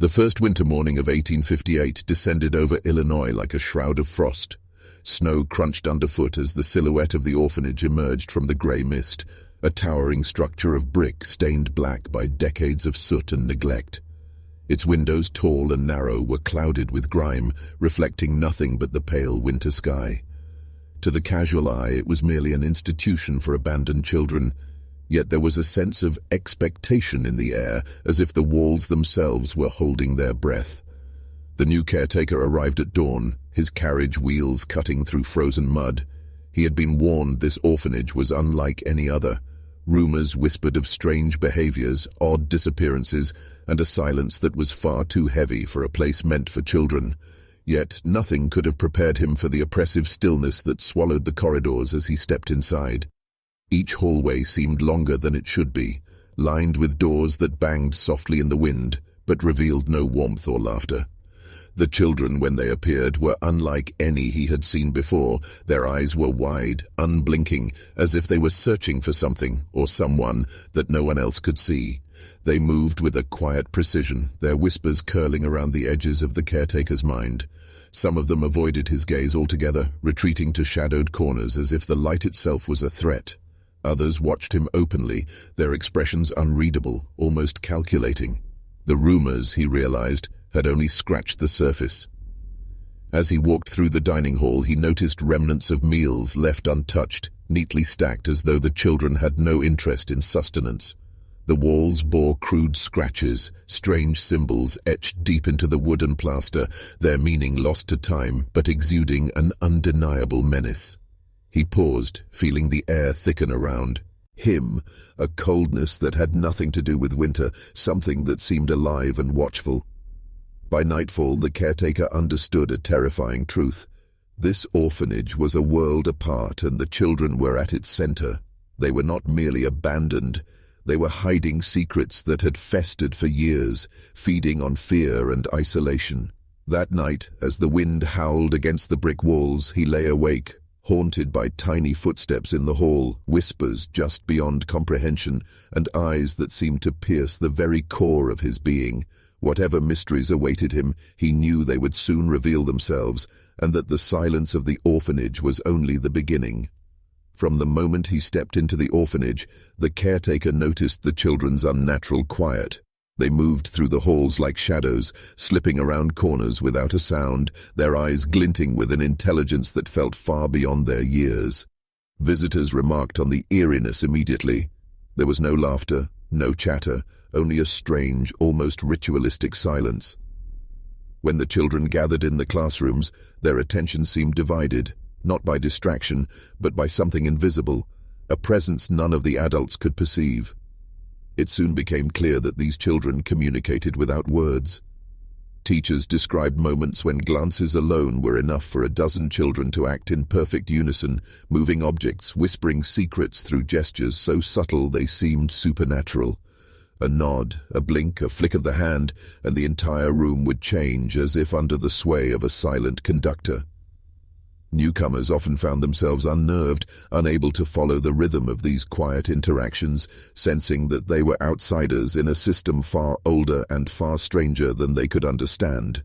The first winter morning of 1858 descended over Illinois like a shroud of frost. Snow crunched underfoot as the silhouette of the orphanage emerged from the grey mist, a towering structure of brick stained black by decades of soot and neglect. Its windows, tall and narrow, were clouded with grime, reflecting nothing but the pale winter sky. To the casual eye, it was merely an institution for abandoned children, yet there was a sense of expectation in the air, as if the walls themselves were holding their breath. The new caretaker arrived at dawn, his carriage wheels cutting through frozen mud. He had been warned this orphanage was unlike any other. Rumors whispered of strange behaviors, odd disappearances, and a silence that was far too heavy for a place meant for children. Yet nothing could have prepared him for the oppressive stillness that swallowed the corridors as he stepped inside. Each hallway seemed longer than it should be, lined with doors that banged softly in the wind, but revealed no warmth or laughter. The children, when they appeared, were unlike any he had seen before. Their eyes were wide, unblinking, as if they were searching for something, or someone, that no one else could see. They moved with a quiet precision, their whispers curling around the edges of the caretaker's mind. Some of them avoided his gaze altogether, retreating to shadowed corners as if the light itself was a threat. Others watched him openly, their expressions unreadable, almost calculating. The rumors, he realized, had only scratched the surface. As he walked through the dining hall, he noticed remnants of meals left untouched, neatly stacked as though the children had no interest in sustenance. The walls bore crude scratches, strange symbols etched deep into the wood and plaster, their meaning lost to time, but exuding an undeniable menace. He paused, feeling the air thicken around him, a coldness that had nothing to do with winter, something that seemed alive and watchful. By nightfall, the caretaker understood a terrifying truth. This orphanage was a world apart, and the children were at its center. They were not merely abandoned. They were hiding secrets that had festered for years, feeding on fear and isolation. That night, as the wind howled against the brick walls, he lay awake, haunted by tiny footsteps in the hall, whispers just beyond comprehension, and eyes that seemed to pierce the very core of his being. Whatever mysteries awaited him, he knew they would soon reveal themselves, and that the silence of the orphanage was only the beginning. From the moment he stepped into the orphanage, the caretaker noticed the children's unnatural quiet. They moved through the halls like shadows, slipping around corners without a sound, their eyes glinting with an intelligence that felt far beyond their years. Visitors remarked on the eeriness immediately. There was no laughter, no chatter, only a strange, almost ritualistic silence. When the children gathered in the classrooms, their attention seemed divided, not by distraction, but by something invisible, a presence none of the adults could perceive. It soon became clear that these children communicated without words. Teachers described moments when glances alone were enough for a dozen children to act in perfect unison, moving objects, whispering secrets through gestures so subtle they seemed supernatural. A nod, a blink, a flick of the hand, and the entire room would change as if under the sway of a silent conductor. Newcomers often found themselves unnerved, unable to follow the rhythm of these quiet interactions, sensing that they were outsiders in a system far older and far stranger than they could understand.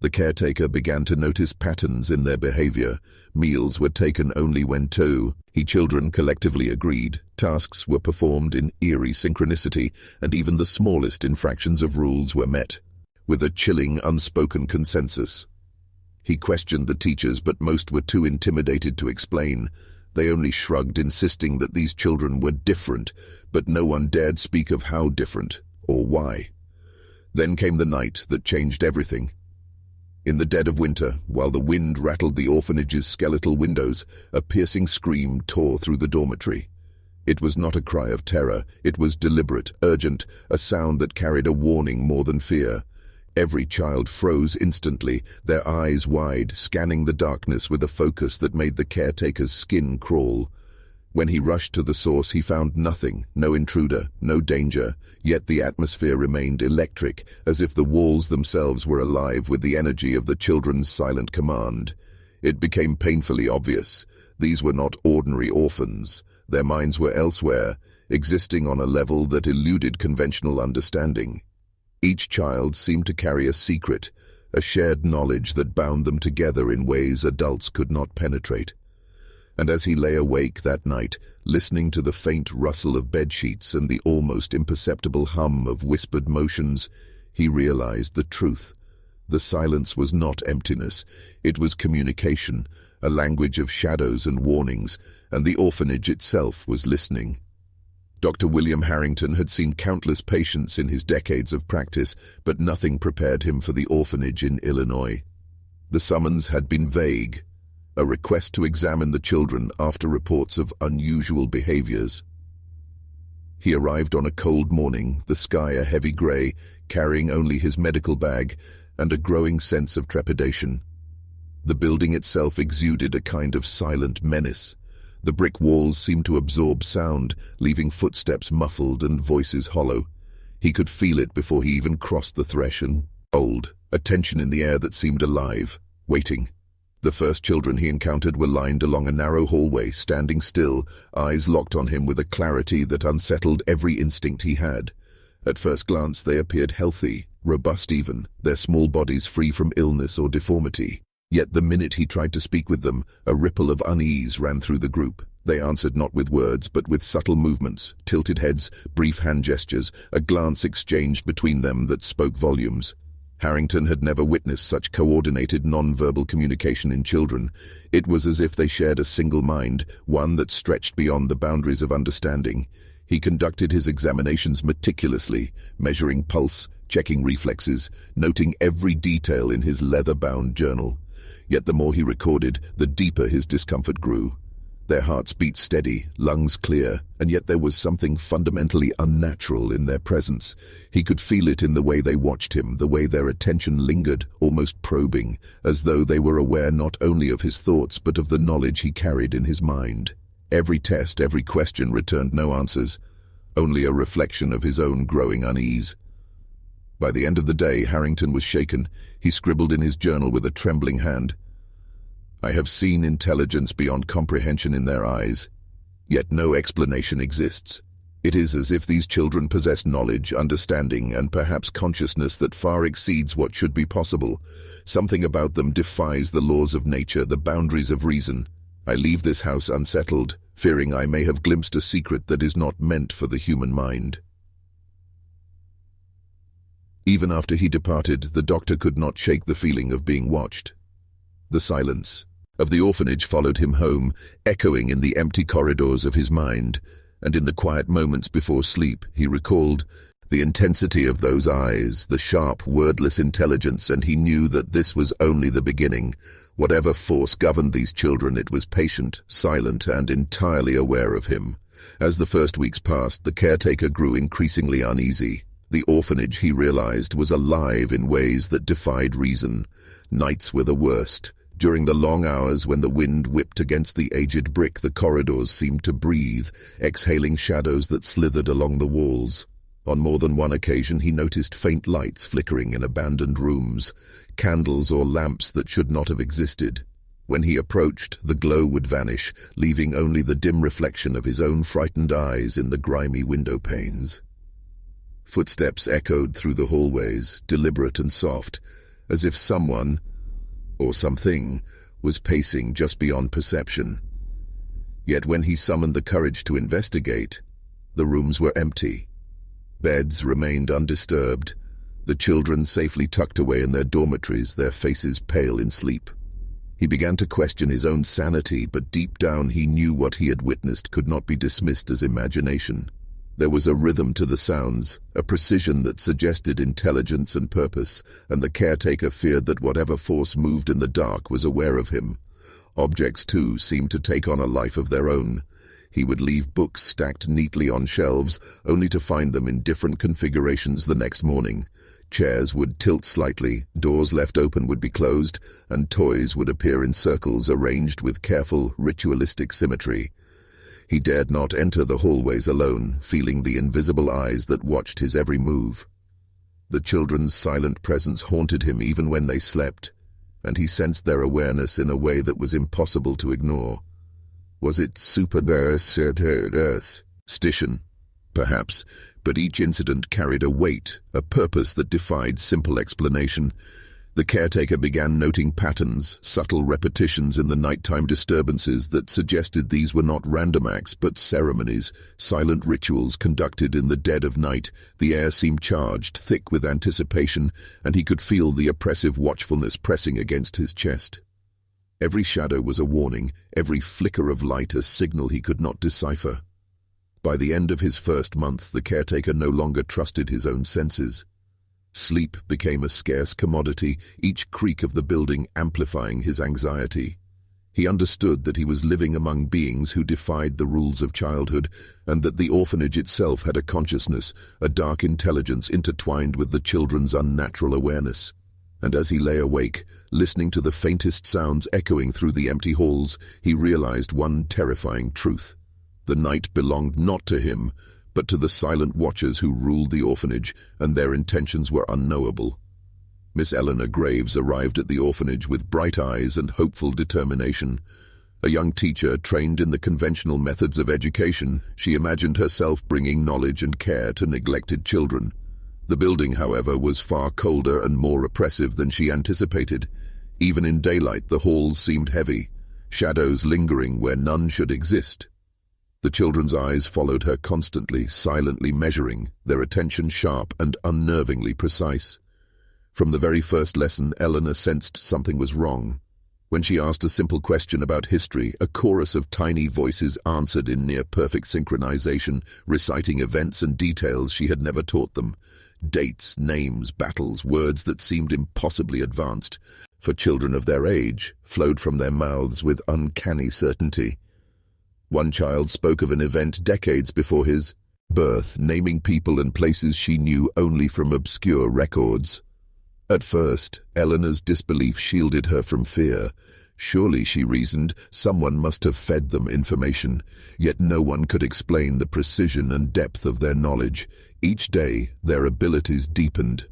The caretaker began to notice patterns in their behavior. Meals were taken only when children collectively agreed. Tasks were performed in eerie synchronicity, and even the smallest infractions of rules were met with a chilling, unspoken consensus. He questioned the teachers, but most were too intimidated to explain. They only shrugged, insisting that these children were different, but no one dared speak of how different or why. Then came the night that changed everything. In the dead of winter, while the wind rattled the orphanage's skeletal windows, a piercing scream tore through the dormitory. It was not a cry of terror. It was deliberate, urgent, a sound that carried a warning more than fear. Every child froze instantly, their eyes wide, scanning the darkness with a focus that made the caretaker's skin crawl. When he rushed to the source, he found nothing, no intruder, no danger, yet the atmosphere remained electric, as if the walls themselves were alive with the energy of the children's silent command. It became painfully obvious. These were not ordinary orphans. Their minds were elsewhere, existing on a level that eluded conventional understanding. Each child seemed to carry a secret, a shared knowledge that bound them together in ways adults could not penetrate. And as he lay awake that night, listening to the faint rustle of bedsheets and the almost imperceptible hum of whispered motions, he realized the truth. The silence was not emptiness, it was communication, a language of shadows and warnings, and the orphanage itself was listening. Dr. William Harrington had seen countless patients in his decades of practice, but nothing prepared him for the orphanage in Illinois. The summons had been vague, a request to examine the children after reports of unusual behaviors. He arrived on a cold morning, the sky a heavy gray, carrying only his medical bag, and a growing sense of trepidation. The building itself exuded a kind of silent menace. The brick walls seemed to absorb sound, leaving footsteps muffled and voices hollow. He could feel it before he even crossed the threshold. A tension in the air that seemed alive, waiting. The first children he encountered were lined along a narrow hallway, standing still, eyes locked on him with a clarity that unsettled every instinct he had. At first glance they appeared healthy, robust even, their small bodies free from illness or deformity. Yet the minute he tried to speak with them, a ripple of unease ran through the group. They answered not with words, but with subtle movements, tilted heads, brief hand gestures, a glance exchanged between them that spoke volumes. Harrington had never witnessed such coordinated non-verbal communication in children. It was as if they shared a single mind, one that stretched beyond the boundaries of understanding. He conducted his examinations meticulously, measuring pulse, checking reflexes, noting every detail in his leather-bound journal. Yet the more he recorded, the deeper his discomfort grew. Their hearts beat steady, lungs clear, and yet there was something fundamentally unnatural in their presence. He could feel it in the way they watched him, the way their attention lingered, almost probing, as though they were aware not only of his thoughts but of the knowledge he carried in his mind. Every test, every question returned no answers, only a reflection of his own growing unease. By the end of the day, Harrington was shaken. He scribbled in his journal with a trembling hand, "I have seen intelligence beyond comprehension in their eyes, yet no explanation exists. It is as if these children possess knowledge, understanding, and perhaps consciousness that far exceeds what should be possible. Something about them defies the laws of nature, the boundaries of reason. I leave this house unsettled, fearing I may have glimpsed a secret that is not meant for the human mind." Even after he departed, the doctor could not shake the feeling of being watched. The silence of the orphanage followed him home, echoing in the empty corridors of his mind, and in the quiet moments before sleep he recalled the intensity of those eyes, the sharp, wordless intelligence, and he knew that this was only the beginning. Whatever force governed these children, it was patient, silent, and entirely aware of him. As the first weeks passed, the caretaker grew increasingly uneasy. The orphanage, he realized, was alive in ways that defied reason. Nights were the worst. During the long hours when the wind whipped against the aged brick, the corridors seemed to breathe, exhaling shadows that slithered along the walls. On more than one occasion he noticed faint lights flickering in abandoned rooms, candles or lamps that should not have existed. When he approached, the glow would vanish, leaving only the dim reflection of his own frightened eyes in the grimy window panes. Footsteps echoed through the hallways, deliberate and soft, as if someone, or something, was pacing just beyond perception. Yet when he summoned the courage to investigate, the rooms were empty. Beds remained undisturbed, the children safely tucked away in their dormitories, their faces pale in sleep. He began to question his own sanity, but deep down he knew what he had witnessed could not be dismissed as imagination. There was a rhythm to the sounds, a precision that suggested intelligence and purpose, and the caretaker feared that whatever force moved in the dark was aware of him. Objects, too, seemed to take on a life of their own. He would leave books stacked neatly on shelves, only to find them in different configurations the next morning. Chairs would tilt slightly, doors left open would be closed, and toys would appear in circles arranged with careful, ritualistic symmetry. He dared not enter the hallways alone, feeling the invisible eyes that watched his every move. The children's silent presence haunted him even when they slept, and he sensed their awareness in a way that was impossible to ignore. Was it superstition? Perhaps, but each incident carried a weight, a purpose that defied simple explanation. The caretaker began noting patterns, subtle repetitions in the nighttime disturbances that suggested these were not random acts but ceremonies, silent rituals conducted in the dead of night. The air seemed charged, thick with anticipation, and he could feel the oppressive watchfulness pressing against his chest. Every shadow was a warning, every flicker of light a signal he could not decipher. By the end of his first month, the caretaker no longer trusted his own senses. Sleep became a scarce commodity, each creak of the building amplifying his anxiety. He understood that he was living among beings who defied the rules of childhood, and that the orphanage itself had a consciousness, a dark intelligence intertwined with the children's unnatural awareness. And as he lay awake, listening to the faintest sounds echoing through the empty halls, he realized one terrifying truth. The night belonged not to him, but to the silent watchers who ruled the orphanage, and their intentions were unknowable. Miss Eleanor Graves arrived at the orphanage with bright eyes and hopeful determination. A young teacher trained in the conventional methods of education, she imagined herself bringing knowledge and care to neglected children. The building, however, was far colder and more oppressive than she anticipated. Even in daylight, the halls seemed heavy, shadows lingering where none should exist. The children's eyes followed her constantly, silently measuring, their attention sharp and unnervingly precise. From the very first lesson, Eleanor sensed something was wrong. When she asked a simple question about history, a chorus of tiny voices answered in near-perfect synchronization, reciting events and details she had never taught them. Dates, names, battles, words that seemed impossibly advanced, for children of their age, flowed from their mouths with uncanny certainty. One child spoke of an event decades before his birth, naming people and places she knew only from obscure records. At first, Eleanor's disbelief shielded her from fear. Surely, she reasoned, someone must have fed them information, yet no one could explain the precision and depth of their knowledge. Each day, their abilities deepened.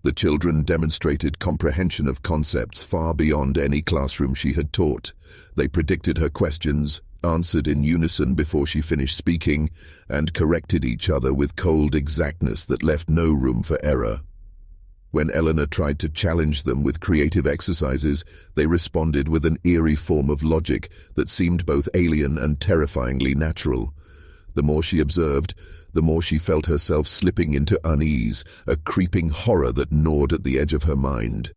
The children demonstrated comprehension of concepts far beyond any classroom she had taught. They predicted her questions, answered in unison before she finished speaking, and corrected each other with cold exactness that left no room for error. When Eleanor tried to challenge them with creative exercises, they responded with an eerie form of logic that seemed both alien and terrifyingly natural. The more she observed, the more she felt herself slipping into unease, a creeping horror that gnawed at the edge of her mind.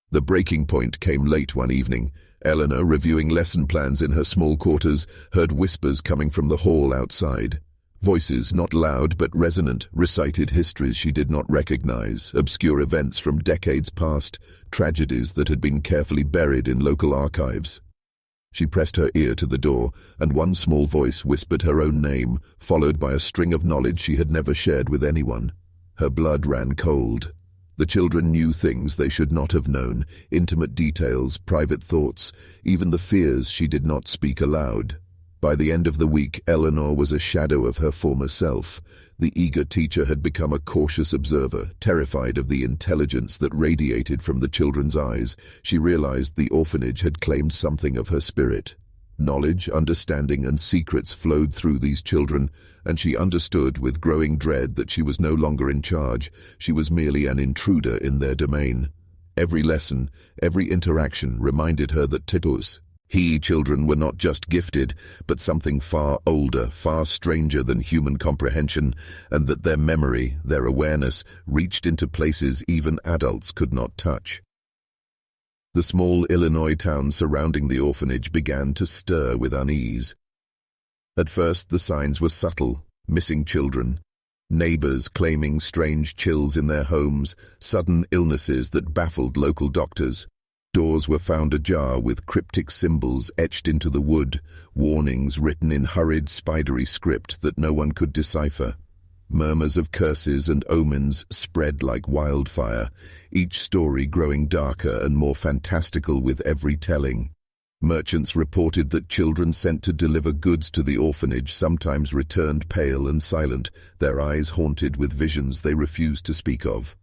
The breaking point came late one evening. Eleanor, reviewing lesson plans in her small quarters, heard whispers coming from the hall outside. Voices, not loud but resonant, recited histories she did not recognize, obscure events from decades past, tragedies that had been carefully buried in local archives. She pressed her ear to the door, and one small voice whispered her own name, followed by a string of knowledge she had never shared with anyone. Her blood ran cold. The children knew things they should not have known, intimate details, private thoughts, even the fears she did not speak aloud. By the end of the week, Eleanor was a shadow of her former self. The eager teacher had become a cautious observer, terrified of the intelligence that radiated from the children's eyes. She realized the orphanage had claimed something of her spirit. Knowledge, understanding, and secrets flowed through these children, and she understood with growing dread that she was no longer in charge. She was merely an intruder in their domain. Every lesson, every interaction reminded her that children were not just gifted, but something far older, far stranger than human comprehension, and that their memory, their awareness, reached into places even adults could not touch. The small Illinois town surrounding the orphanage began to stir with unease. At first, the signs were subtle: missing children, neighbors claiming strange chills in their homes, sudden illnesses that baffled local doctors. Doors were found ajar with cryptic symbols etched into the wood, warnings written in hurried, spidery script that no one could decipher. Murmurs of curses and omens spread like wildfire, each story growing darker and more fantastical with every telling. Merchants reported that children sent to deliver goods to the orphanage sometimes returned pale and silent, their eyes haunted with visions they refused to speak of.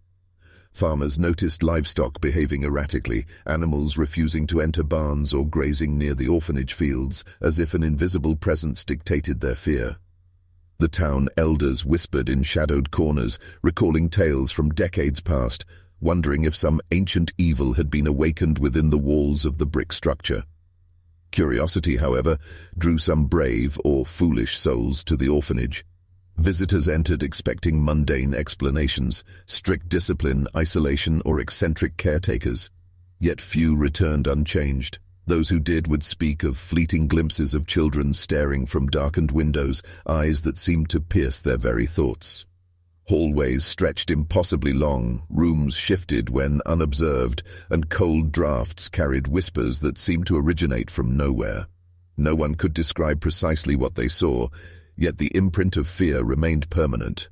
Farmers noticed livestock behaving erratically, animals refusing to enter barns or grazing near the orphanage fields, as if an invisible presence dictated their fear. The town elders whispered in shadowed corners, recalling tales from decades past, wondering if some ancient evil had been awakened within the walls of the brick structure. Curiosity, however, drew some brave or foolish souls to the orphanage. Visitors entered expecting mundane explanations, strict discipline, isolation, or eccentric caretakers. Yet few returned unchanged. Those who did would speak of fleeting glimpses of children staring from darkened windows, eyes that seemed to pierce their very thoughts. Hallways stretched impossibly long, rooms shifted when unobserved, and cold drafts carried whispers that seemed to originate from nowhere. No one could describe precisely what they saw, yet the imprint of fear remained permanent.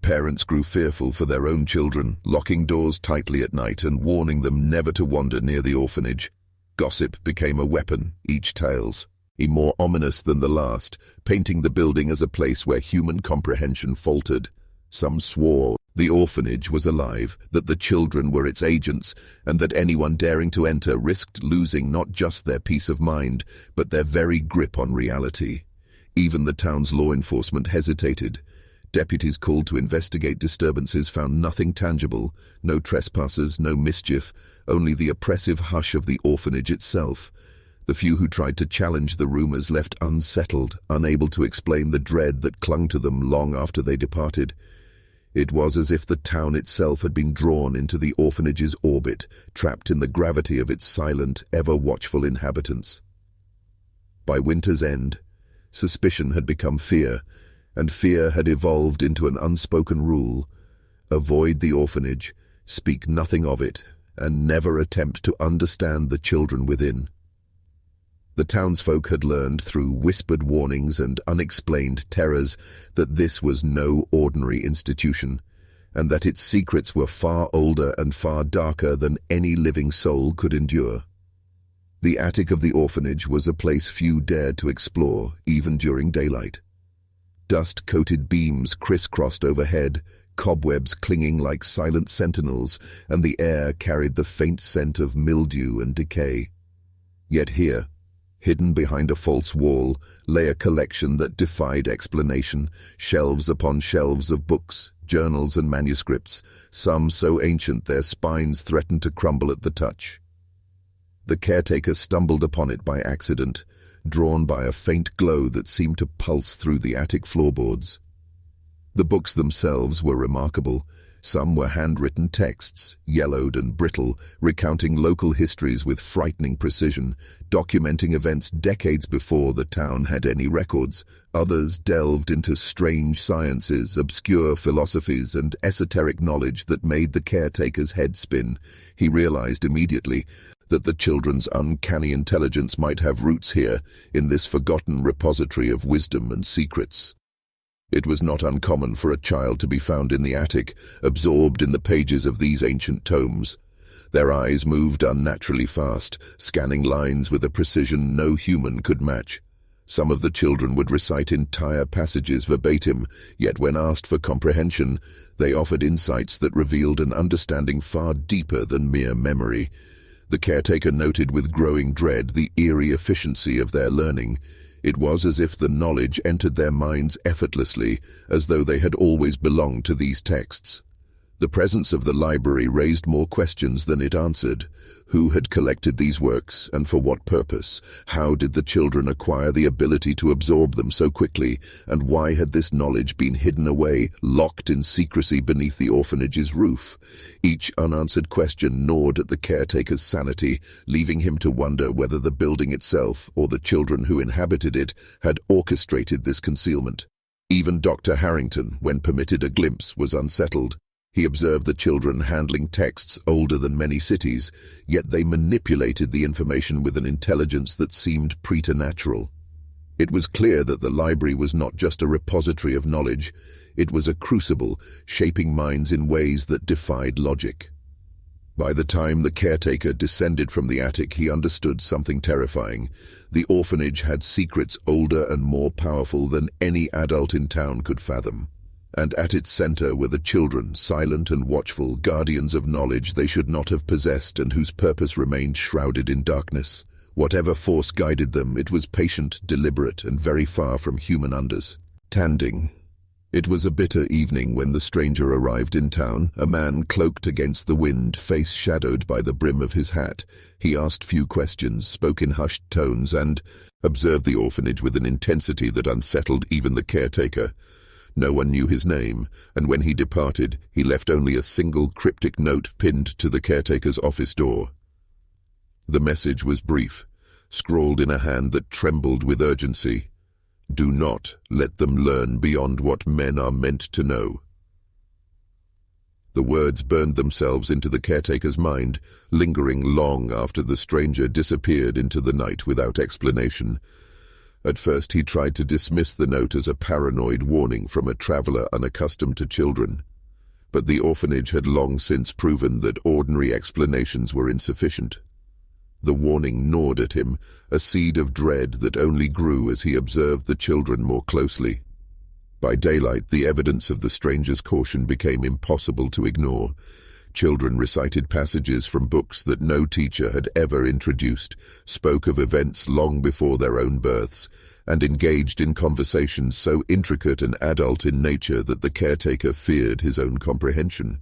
Parents grew fearful for their own children, locking doors tightly at night and warning them never to wander near the orphanage. Gossip became a weapon, each tales more ominous than the last, painting the building as a place where human comprehension faltered. Some swore the orphanage was alive, that the children were its agents, and that anyone daring to enter risked losing not just their peace of mind, but their very grip on reality. Even the town's law enforcement hesitated. Deputies called to investigate disturbances found nothing tangible, no trespassers, no mischief, only the oppressive hush of the orphanage itself. The few who tried to challenge the rumors left unsettled, unable to explain the dread that clung to them long after they departed. It was as if the town itself had been drawn into the orphanage's orbit, trapped in the gravity of its silent, ever-watchful inhabitants. By winter's end, suspicion had become fear, and fear had evolved into an unspoken rule: avoid the orphanage, speak nothing of it, and never attempt to understand the children within. The townsfolk had learned through whispered warnings and unexplained terrors that this was no ordinary institution, and that its secrets were far older and far darker than any living soul could endure. The attic of the orphanage was a place few dared to explore, even during daylight. Dust-coated beams crisscrossed overhead, cobwebs clinging like silent sentinels, and the air carried the faint scent of mildew and decay. Yet here, hidden behind a false wall, lay a collection that defied explanation, shelves upon shelves of books, journals and manuscripts, some so ancient their spines threatened to crumble at the touch. The caretaker stumbled upon it by accident, drawn by a faint glow that seemed to pulse through the attic floorboards. The books themselves were remarkable. Some were handwritten texts, yellowed and brittle, recounting local histories with frightening precision, documenting events decades before the town had any records. Others delved into strange sciences, obscure philosophies, and esoteric knowledge that made the caretaker's head spin. He realized immediately that the children's uncanny intelligence might have roots here, in this forgotten repository of wisdom and secrets. It was not uncommon for a child to be found in the attic, absorbed in the pages of these ancient tomes. Their eyes moved unnaturally fast, scanning lines with a precision no human could match. Some of the children would recite entire passages verbatim, yet when asked for comprehension, they offered insights that revealed an understanding far deeper than mere memory. The caretaker noted with growing dread the eerie efficiency of their learning. It was as if the knowledge entered their minds effortlessly, as though they had always belonged to these texts. The presence of the library raised more questions than it answered. Who had collected these works, and for what purpose? How did the children acquire the ability to absorb them so quickly? And why had this knowledge been hidden away, locked in secrecy beneath the orphanage's roof? Each unanswered question gnawed at the caretaker's sanity, leaving him to wonder whether the building itself, or the children who inhabited it, had orchestrated this concealment. Even Dr. Harrington, when permitted a glimpse, was unsettled. He observed the children handling texts older than many cities, yet they manipulated the information with an intelligence that seemed preternatural. It was clear that the library was not just a repository of knowledge, it was a crucible, shaping minds in ways that defied logic. By the time the caretaker descended from the attic, he understood something terrifying. The orphanage had secrets older and more powerful than any adult in town could fathom. And at its center were the children, silent and watchful, guardians of knowledge they should not have possessed and whose purpose remained shrouded in darkness. Whatever force guided them, it was patient, deliberate, and very far from human understanding. It was a bitter evening when the stranger arrived in town, a man cloaked against the wind, face shadowed by the brim of his hat. He asked few questions, spoke in hushed tones, and observed the orphanage with an intensity that unsettled even the caretaker. No one knew his name, and when he departed, he left only a single cryptic note pinned to the caretaker's office door. The message was brief, scrawled in a hand that trembled with urgency. Do not let them learn beyond what men are meant to know. The words burned themselves into the caretaker's mind, lingering long after the stranger disappeared into the night without explanation. At first he tried to dismiss the note as a paranoid warning from a traveler unaccustomed to children. But the orphanage had long since proven that ordinary explanations were insufficient. The warning gnawed at him, a seed of dread that only grew as he observed the children more closely. By daylight, the evidence of the stranger's caution became impossible to ignore. Children recited passages from books that no teacher had ever introduced, spoke of events long before their own births, and engaged in conversations so intricate and adult in nature that the caretaker feared his own comprehension.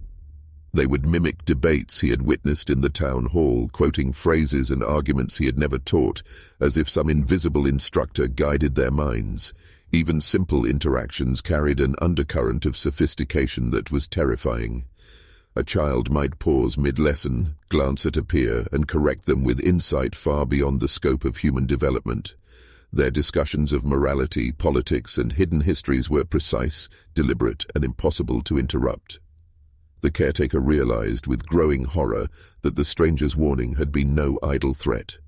They would mimic debates he had witnessed in the town hall, quoting phrases and arguments he had never taught, as if some invisible instructor guided their minds. Even simple interactions carried an undercurrent of sophistication that was terrifying. A child might pause mid-lesson, glance at a peer, and correct them with insight far beyond the scope of human development. Their discussions of morality, politics, and hidden histories were precise, deliberate, and impossible to interrupt. The caretaker realized with growing horror that the stranger's warning had been no idle threat.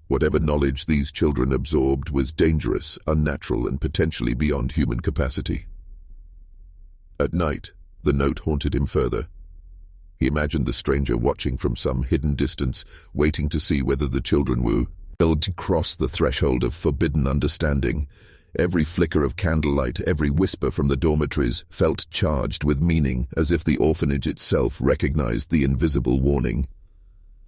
Whatever knowledge these children absorbed was dangerous, unnatural, and potentially beyond human capacity. At night, the note haunted him further. He imagined the stranger watching from some hidden distance, waiting to see whether the children would cross the threshold of forbidden understanding. Every flicker of candlelight, every whisper from the dormitories felt charged with meaning, as if the orphanage itself recognized the invisible warning.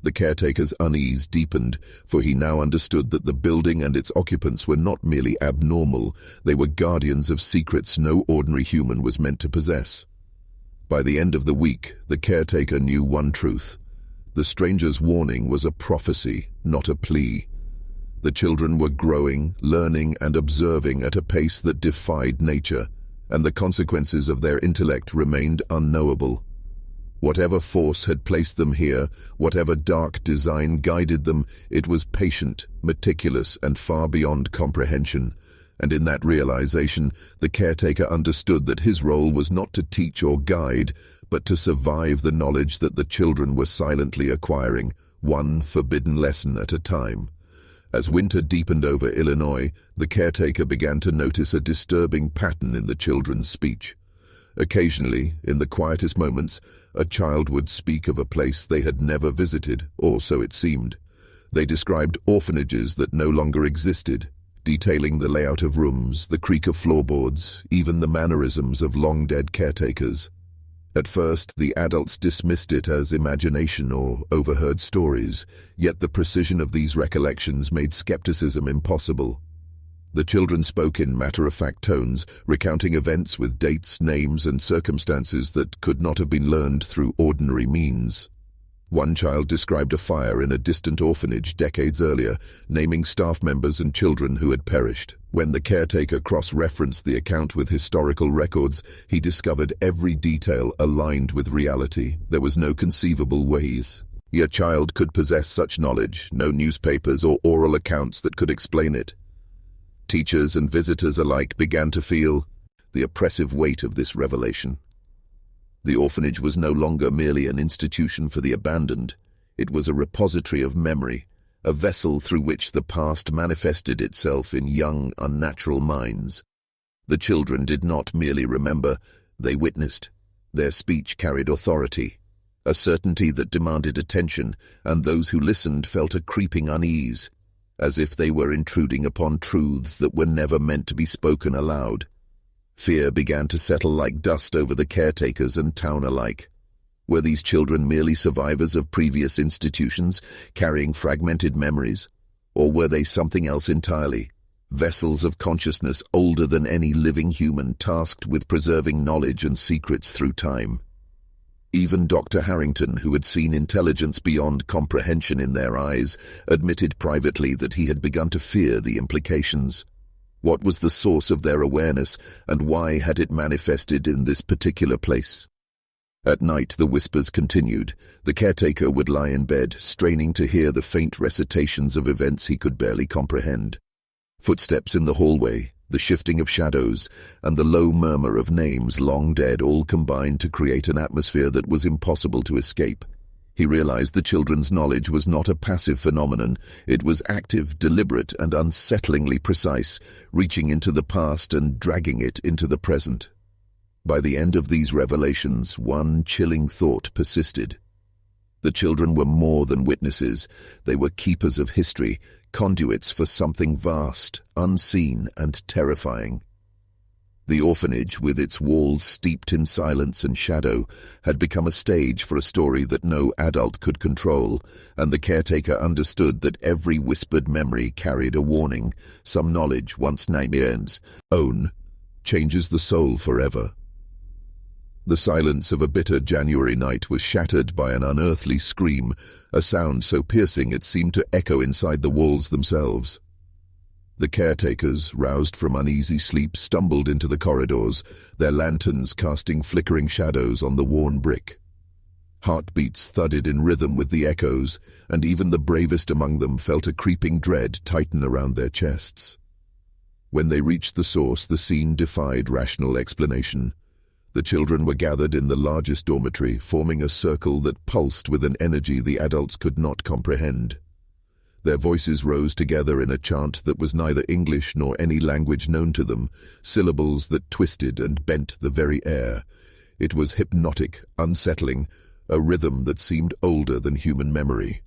The caretaker's unease deepened, for he now understood that the building and its occupants were not merely abnormal, they were guardians of secrets no ordinary human was meant to possess. By the end of the week, the caretaker knew one truth. The stranger's warning was a prophecy, not a plea. The children were growing, learning, and observing at a pace that defied nature, and the consequences of their intellect remained unknowable. Whatever force had placed them here, whatever dark design guided them, it was patient, meticulous, and far beyond comprehension. And in that realization, the caretaker understood that his role was not to teach or guide, but to survive the knowledge that the children were silently acquiring, one forbidden lesson at a time. As winter deepened over Illinois, the caretaker began to notice a disturbing pattern in the children's speech. Occasionally, in the quietest moments, a child would speak of a place they had never visited, or so it seemed. They described orphanages that no longer existed, detailing the layout of rooms, the creak of floorboards, even the mannerisms of long-dead caretakers. At first, the adults dismissed it as imagination or overheard stories, yet the precision of these recollections made skepticism impossible. The children spoke in matter-of-fact tones, recounting events with dates, names, and circumstances that could not have been learned through ordinary means. One child described a fire in a distant orphanage decades earlier, naming staff members and children who had perished. When the caretaker cross-referenced the account with historical records, he discovered every detail aligned with reality. There was no conceivable ways a child could possess such knowledge, no newspapers or oral accounts that could explain it. Teachers and visitors alike began to feel the oppressive weight of this revelation. The orphanage was no longer merely an institution for the abandoned. It was a repository of memory, a vessel through which the past manifested itself in young, unnatural minds. The children did not merely remember, they witnessed. Their speech carried authority, a certainty that demanded attention, and those who listened felt a creeping unease, as if they were intruding upon truths that were never meant to be spoken aloud. Fear began to settle like dust over the caretakers and town alike. Were these children merely survivors of previous institutions, carrying fragmented memories? Or were they something else entirely? vessels of consciousness older than any living human, tasked with preserving knowledge and secrets through time. Even Dr. Harrington, who had seen intelligence beyond comprehension in their eyes, admitted privately that he had begun to fear the implications. What was the source of their awareness, and why had it manifested in this particular place? At night, the whispers continued. The caretaker would lie in bed, straining to hear the faint recitations of events he could barely comprehend. Footsteps in the hallway, the shifting of shadows, and the low murmur of names long dead all combined to create an atmosphere that was impossible to escape. He realized the children's knowledge was not a passive phenomenon. It was active, deliberate, and unsettlingly precise, reaching into the past and dragging it into the present. By the end of these revelations, one chilling thought persisted. The children were more than witnesses. They were keepers of history, conduits for something vast, unseen, and terrifying. The orphanage, with its walls steeped in silence and shadow, had become a stage for a story that no adult could control, and the caretaker understood that every whispered memory carried a warning. Some knowledge, once nightmares own, changes the soul forever. The silence of a bitter January night was shattered by an unearthly scream, a sound so piercing it seemed to echo inside the walls themselves. The caretakers, roused from uneasy sleep, stumbled into the corridors, their lanterns casting flickering shadows on the worn brick. Heartbeats thudded in rhythm with the echoes, and even the bravest among them felt a creeping dread tighten around their chests. When they reached the source, the scene defied rational explanation. The children were gathered in the largest dormitory, forming a circle that pulsed with an energy the adults could not comprehend. Their voices rose together in a chant that was neither English nor any language known to them, syllables that twisted and bent the very air. It was hypnotic, unsettling, a rhythm that seemed older than human memory.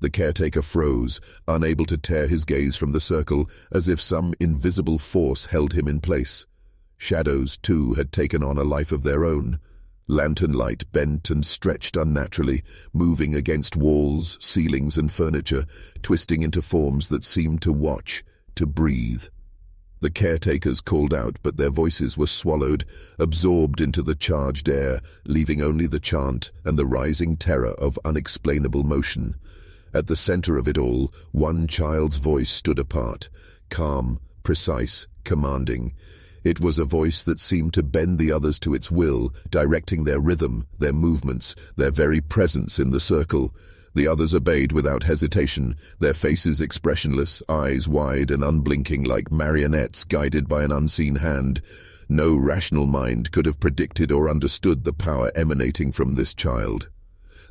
The caretaker froze, unable to tear his gaze from the circle, as if some invisible force held him in place. Shadows, too, had taken on a life of their own. Lantern light bent and stretched unnaturally, moving against walls, ceilings, and furniture, twisting into forms that seemed to watch, to breathe. The caretakers called out, but their voices were swallowed, absorbed into the charged air, leaving only the chant and the rising terror of unexplainable motion. At the center of it all, one child's voice stood apart, calm, precise, commanding. It was a voice that seemed to bend the others to its will, directing their rhythm, their movements, their very presence in the circle. The others obeyed without hesitation, their faces expressionless, eyes wide and unblinking like marionettes guided by an unseen hand. No rational mind could have predicted or understood the power emanating from this child.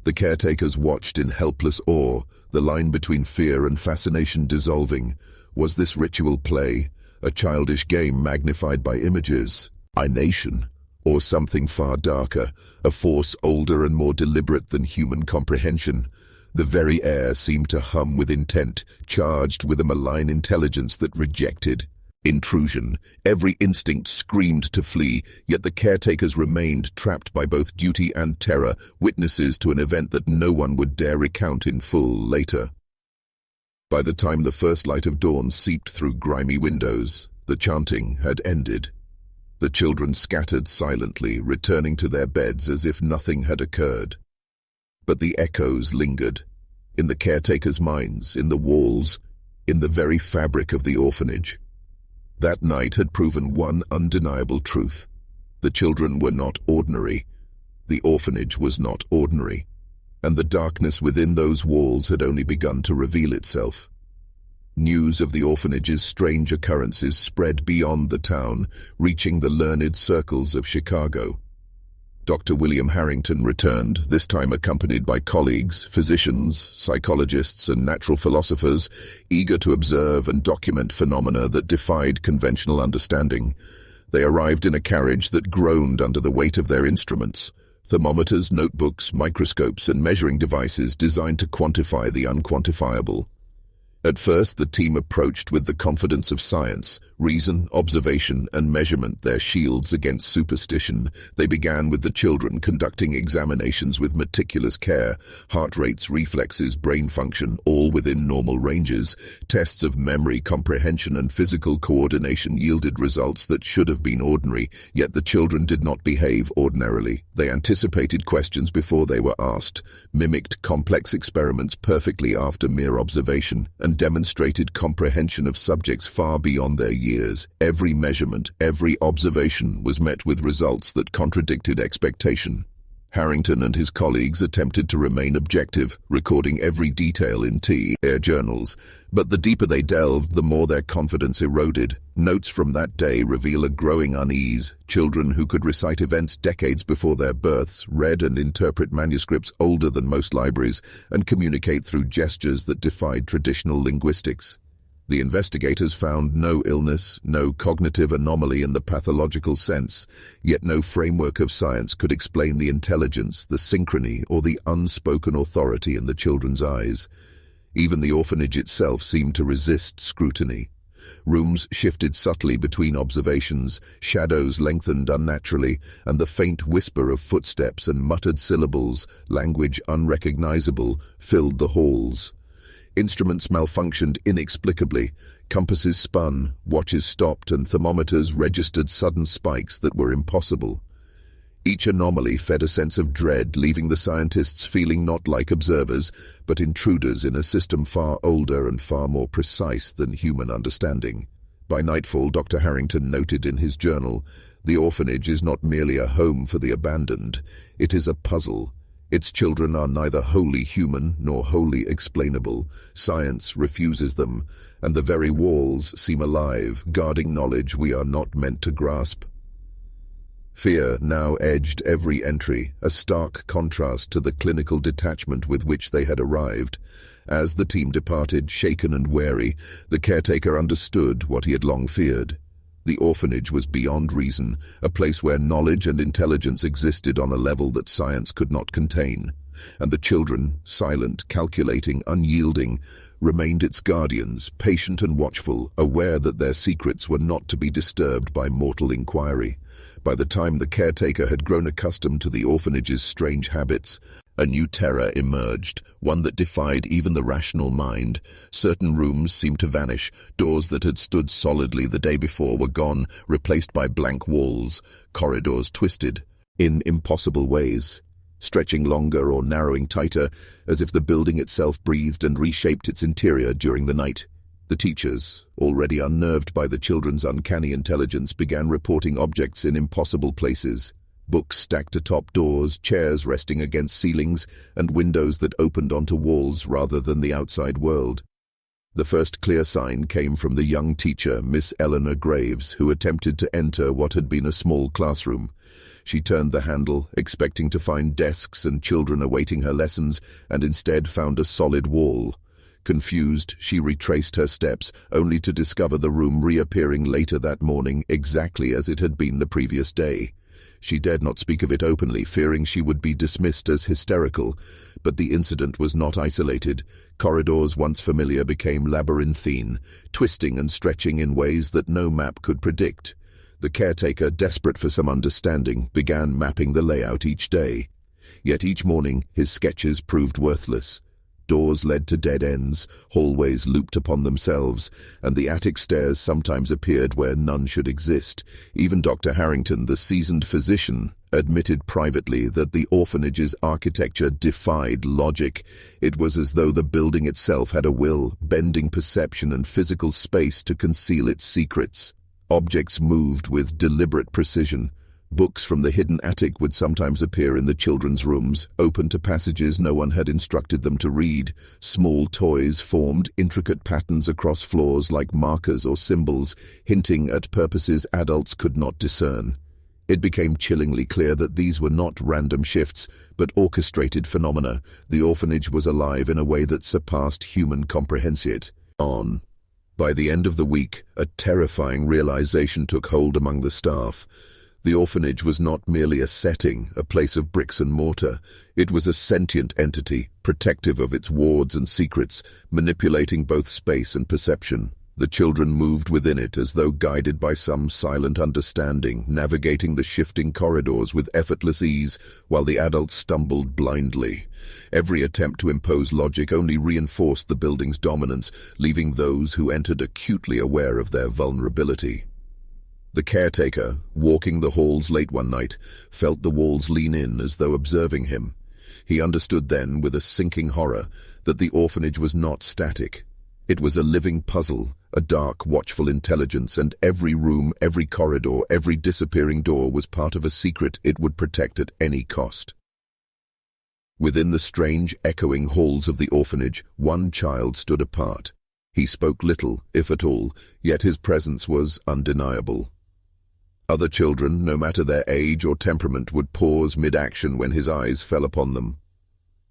The caretakers watched in helpless awe, the line between fear and fascination dissolving. Was this ritual play? A childish game magnified by images, nation, or something far darker, a force older and more deliberate than human comprehension? The very air seemed to hum with intent, charged with a malign intelligence that rejected intrusion. Every instinct screamed to flee, yet the caretakers remained trapped by both duty and terror, witnesses to an event that no one would dare recount in full later. By the time the first light of dawn seeped through grimy windows, the chanting had ended. The children scattered silently, returning to their beds as if nothing had occurred. But the echoes lingered, in the caretakers' minds, in the walls, in the very fabric of the orphanage. That night had proven one undeniable truth. The children were not ordinary. The orphanage was not ordinary. And the darkness within those walls had only begun to reveal itself. News of the orphanage's strange occurrences spread beyond the town, reaching the learned circles of Chicago. Dr. William Harrington returned, this time accompanied by colleagues, physicians, psychologists, and natural philosophers, eager to observe and document phenomena that defied conventional understanding. They arrived in a carriage that groaned under the weight of their instruments. Thermometers, notebooks, microscopes, and measuring devices designed to quantify the unquantifiable. At first, the team approached with the confidence of science, reason, observation, and measurement, their shields against superstition. They began with the children, conducting examinations with meticulous care, heart rates, reflexes, brain function, all within normal ranges. Tests of memory, comprehension, and physical coordination yielded results that should have been ordinary, yet the children did not behave ordinarily. They anticipated questions before they were asked, mimicked complex experiments perfectly after mere observation, and demonstrated comprehension of subjects far beyond their years. Every measurement, every observation was met with results that contradicted expectation. Harrington and his colleagues attempted to remain objective, recording every detail in their journals, but the deeper they delved, the more their confidence eroded. Notes from that day reveal a growing unease. Children who could recite events decades before their births, read and interpret manuscripts older than most libraries, and communicate through gestures that defied traditional linguistics. The investigators found no illness, no cognitive anomaly in the pathological sense, yet no framework of science could explain the intelligence, the synchrony, or the unspoken authority in the children's eyes. Even the orphanage itself seemed to resist scrutiny. Rooms shifted subtly between observations, shadows lengthened unnaturally, and the faint whisper of footsteps and muttered syllables, language unrecognizable, filled the halls. Instruments malfunctioned inexplicably, compasses spun, watches stopped, and thermometers registered sudden spikes that were impossible. Each anomaly fed a sense of dread, leaving the scientists feeling not like observers, but intruders in a system far older and far more precise than human understanding. By nightfall, Dr. Harrington noted in his journal, "The orphanage is not merely a home for the abandoned, it is a puzzle. Its children are neither wholly human nor wholly explainable. Science refuses them, and the very walls seem alive, guarding knowledge we are not meant to grasp." Fear now edged every entry, a stark contrast to the clinical detachment with which they had arrived. As the team departed, shaken and wary, the caretaker understood what he had long feared. The orphanage was beyond reason, a place where knowledge and intelligence existed on a level that science could not contain. And the children, silent, calculating, unyielding, remained its guardians, patient and watchful, aware that their secrets were not to be disturbed by mortal inquiry. By the time the caretaker had grown accustomed to the orphanage's strange habits, a new terror emerged, one that defied even the rational mind. Certain rooms seemed to vanish. Doors that had stood solidly the day before were gone, replaced by blank walls. Corridors twisted in impossible ways, stretching longer or narrowing tighter, as if the building itself breathed and reshaped its interior during the night. The teachers, already unnerved by the children's uncanny intelligence, began reporting objects in impossible places. Books stacked atop doors, chairs resting against ceilings, and windows that opened onto walls rather than the outside world. The first clear sign came from the young teacher, Miss Eleanor Graves, who attempted to enter what had been a small classroom. She turned the handle, expecting to find desks and children awaiting her lessons, and instead found a solid wall. Confused, she retraced her steps, only to discover the room reappearing later that morning exactly as it had been the previous day. She dared not speak of it openly, fearing she would be dismissed as hysterical, but the incident was not isolated. Corridors once familiar became labyrinthine, twisting and stretching in ways that no map could predict. The caretaker, desperate for some understanding, began mapping the layout each day. Yet each morning, his sketches proved worthless. Doors led to dead ends, hallways looped upon themselves, and the attic stairs sometimes appeared where none should exist. Even Dr. Harrington, the seasoned physician, admitted privately that the orphanage's architecture defied logic. It was as though the building itself had a will, bending perception and physical space to conceal its secrets. Objects moved with deliberate precision. Books from the hidden attic would sometimes appear in the children's rooms, open to passages no one had instructed them to read. Small toys formed intricate patterns across floors like markers or symbols, hinting at purposes adults could not discern. It became chillingly clear that these were not random shifts, but orchestrated phenomena. The orphanage was alive in a way that surpassed human comprehension. By the end of the week, a terrifying realization took hold among the staff. The orphanage was not merely a setting, a place of bricks and mortar. It was a sentient entity, protective of its wards and secrets, manipulating both space and perception. The children moved within it as though guided by some silent understanding, navigating the shifting corridors with effortless ease, while the adults stumbled blindly. Every attempt to impose logic only reinforced the building's dominance, leaving those who entered acutely aware of their vulnerability. The caretaker, walking the halls late one night, felt the walls lean in as though observing him. He understood then, with a sinking horror, that the orphanage was not static. It was a living puzzle, a dark, watchful intelligence, and every room, every corridor, every disappearing door was part of a secret it would protect at any cost. Within the strange, echoing halls of the orphanage, one child stood apart. He spoke little, if at all, yet his presence was undeniable. Other children, no matter their age or temperament, would pause mid-action when his eyes fell upon them.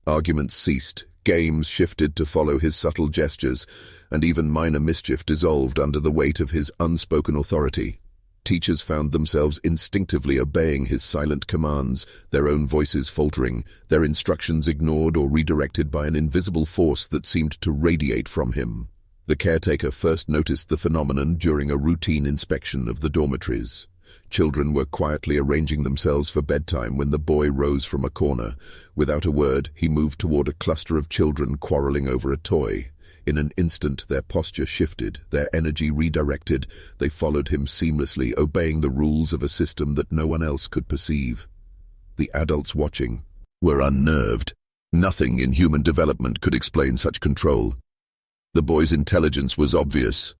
Arguments ceased. Games shifted to follow his subtle gestures, and even minor mischief dissolved under the weight of his unspoken authority. Teachers found themselves instinctively obeying his silent commands, their own voices faltering, their instructions ignored or redirected by an invisible force that seemed to radiate from him. The caretaker first noticed the phenomenon during a routine inspection of the dormitories. Children were quietly arranging themselves for bedtime when the boy rose from a corner. Without a word, he moved toward a cluster of children quarreling over a toy. In an instant, their posture shifted, their energy redirected. They followed him seamlessly, obeying the rules of a system that no one else could perceive. The adults watching were unnerved. Nothing in human development could explain such control. The boy's intelligence was obvious,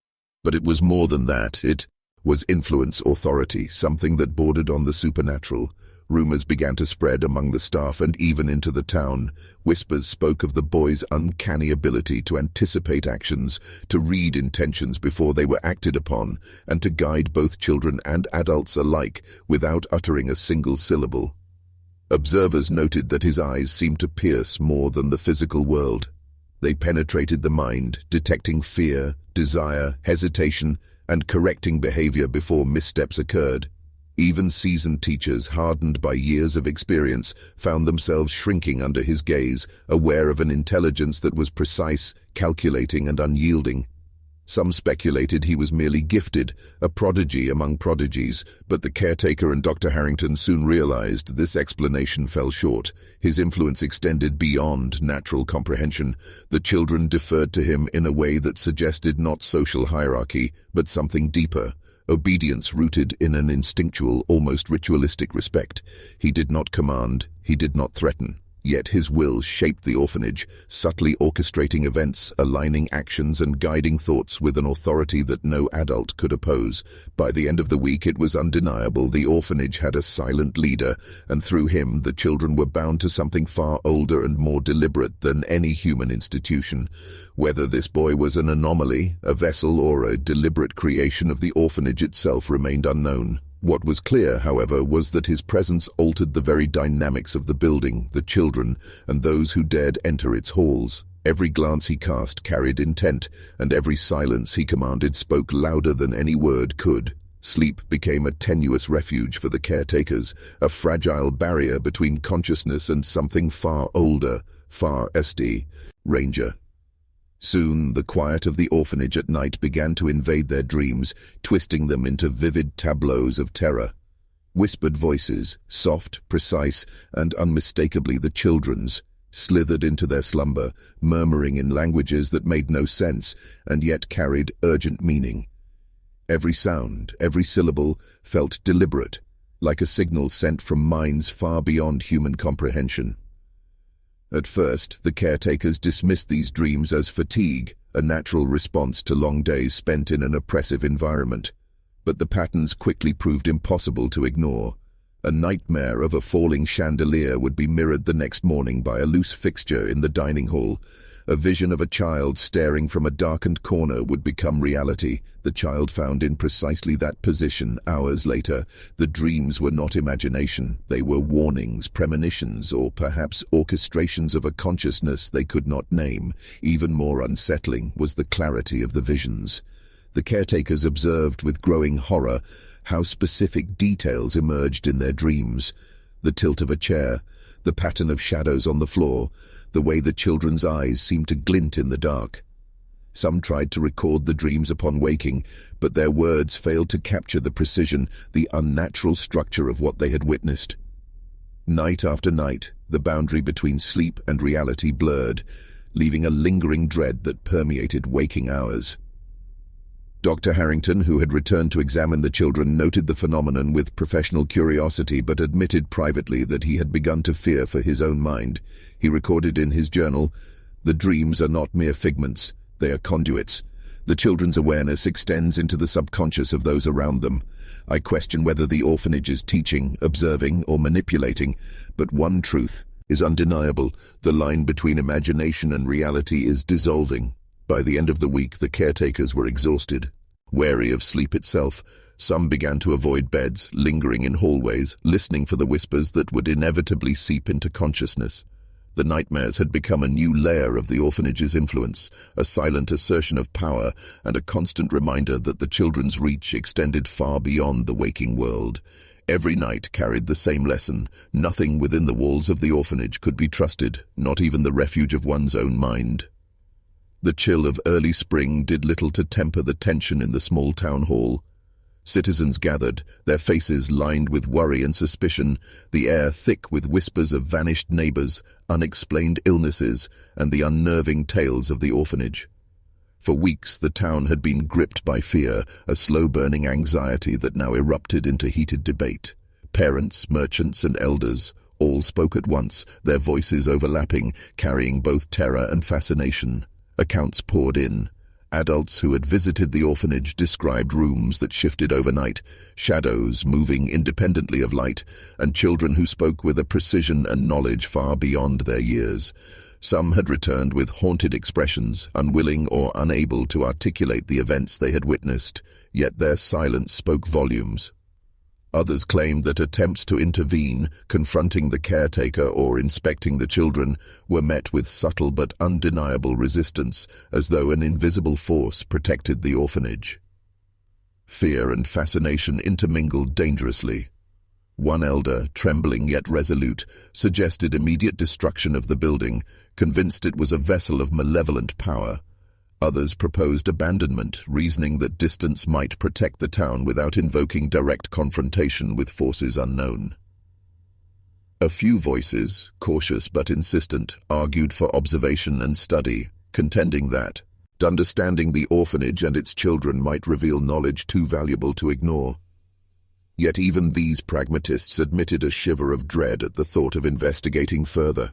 but it was more than that. It was influence, authority, something that bordered on the supernatural. Rumors began to spread among the staff and even into the town. Whispers spoke of the boy's uncanny ability to anticipate actions, to read intentions before they were acted upon, and to guide both children and adults alike without uttering a single syllable. Observers noted that his eyes seemed to pierce more than the physical world. They penetrated the mind, detecting fear, desire, hesitation, and correcting behavior before missteps occurred. Even seasoned teachers, hardened by years of experience, found themselves shrinking under his gaze, aware of an intelligence that was precise, calculating, and unyielding. Some speculated he was merely gifted, a prodigy among prodigies, but the caretaker and Dr. Harrington soon realized this explanation fell short. His influence extended beyond natural comprehension. The children deferred to him in a way that suggested not social hierarchy, but something deeper. Obedience rooted in an instinctual, almost ritualistic respect. He did not command, he did not threaten. Yet his will shaped the orphanage, subtly orchestrating events, aligning actions and guiding thoughts with an authority that no adult could oppose. By the end of the week, it was undeniable the orphanage had a silent leader, and through him the children were bound to something far older and more deliberate than any human institution. Whether this boy was an anomaly, a vessel, or a deliberate creation of the orphanage itself remained unknown. What was clear, however, was that his presence altered the very dynamics of the building, the children, and those who dared enter its halls. Every glance he cast carried intent, and every silence he commanded spoke louder than any word could. Sleep became a tenuous refuge for the caretakers, a fragile barrier between consciousness and something far older, far Ranger. Soon, the quiet of the orphanage at night began to invade their dreams, twisting them into vivid tableaus of terror. Whispered voices, soft, precise, and unmistakably the children's, slithered into their slumber, murmuring in languages that made no sense, and yet carried urgent meaning. Every sound, every syllable, felt deliberate, like a signal sent from minds far beyond human comprehension. At first, the caretakers dismissed these dreams as fatigue, a natural response to long days spent in an oppressive environment. But the patterns quickly proved impossible to ignore. A nightmare of a falling chandelier would be mirrored the next morning by a loose fixture in the dining hall. A vision of a child staring from a darkened corner would become reality, the child found in precisely that position hours later. The dreams were not imagination, they were warnings, premonitions, or perhaps orchestrations of a consciousness they could not name. Even more unsettling was the clarity of the visions. The caretakers observed with growing horror how specific details emerged in their dreams. The tilt of a chair, the pattern of shadows on the floor, the way the children's eyes seemed to glint in the dark. Some tried to record the dreams upon waking, but their words failed to capture the precision, the unnatural structure of what they had witnessed. Night after night, the boundary between sleep and reality blurred, leaving a lingering dread that permeated waking hours. Dr. Harrington, who had returned to examine the children, noted the phenomenon with professional curiosity but admitted privately that he had begun to fear for his own mind. He recorded in his journal, "The dreams are not mere figments, they are conduits. The children's awareness extends into the subconscious of those around them. I question whether the orphanage is teaching, observing, or manipulating, but one truth is undeniable: the line between imagination and reality is dissolving." By the end of the week, the caretakers were exhausted. Wary of sleep itself, some began to avoid beds, lingering in hallways, listening for the whispers that would inevitably seep into consciousness. The nightmares had become a new layer of the orphanage's influence, a silent assertion of power and a constant reminder that the children's reach extended far beyond the waking world. Every night carried the same lesson: nothing within the walls of the orphanage could be trusted, not even the refuge of one's own mind. The chill of early spring did little to temper the tension in the small town hall. Citizens gathered, their faces lined with worry and suspicion, the air thick with whispers of vanished neighbors, unexplained illnesses, and the unnerving tales of the orphanage. For weeks, the town had been gripped by fear, a slow-burning anxiety that now erupted into heated debate. Parents, merchants, and elders all spoke at once, their voices overlapping, carrying both terror and fascination. Accounts poured in. Adults who had visited the orphanage described rooms that shifted overnight, shadows moving independently of light, and children who spoke with a precision and knowledge far beyond their years. Some had returned with haunted expressions, unwilling or unable to articulate the events they had witnessed, yet their silence spoke volumes. Others claimed that attempts to intervene, confronting the caretaker or inspecting the children, were met with subtle but undeniable resistance, as though an invisible force protected the orphanage. Fear and fascination intermingled dangerously. One elder, trembling yet resolute, suggested immediate destruction of the building, convinced it was a vessel of malevolent power. Others proposed abandonment, reasoning that distance might protect the town without invoking direct confrontation with forces unknown. A few voices, cautious but insistent, argued for observation and study, contending that understanding the orphanage and its children might reveal knowledge too valuable to ignore. Yet even these pragmatists admitted a shiver of dread at the thought of investigating further.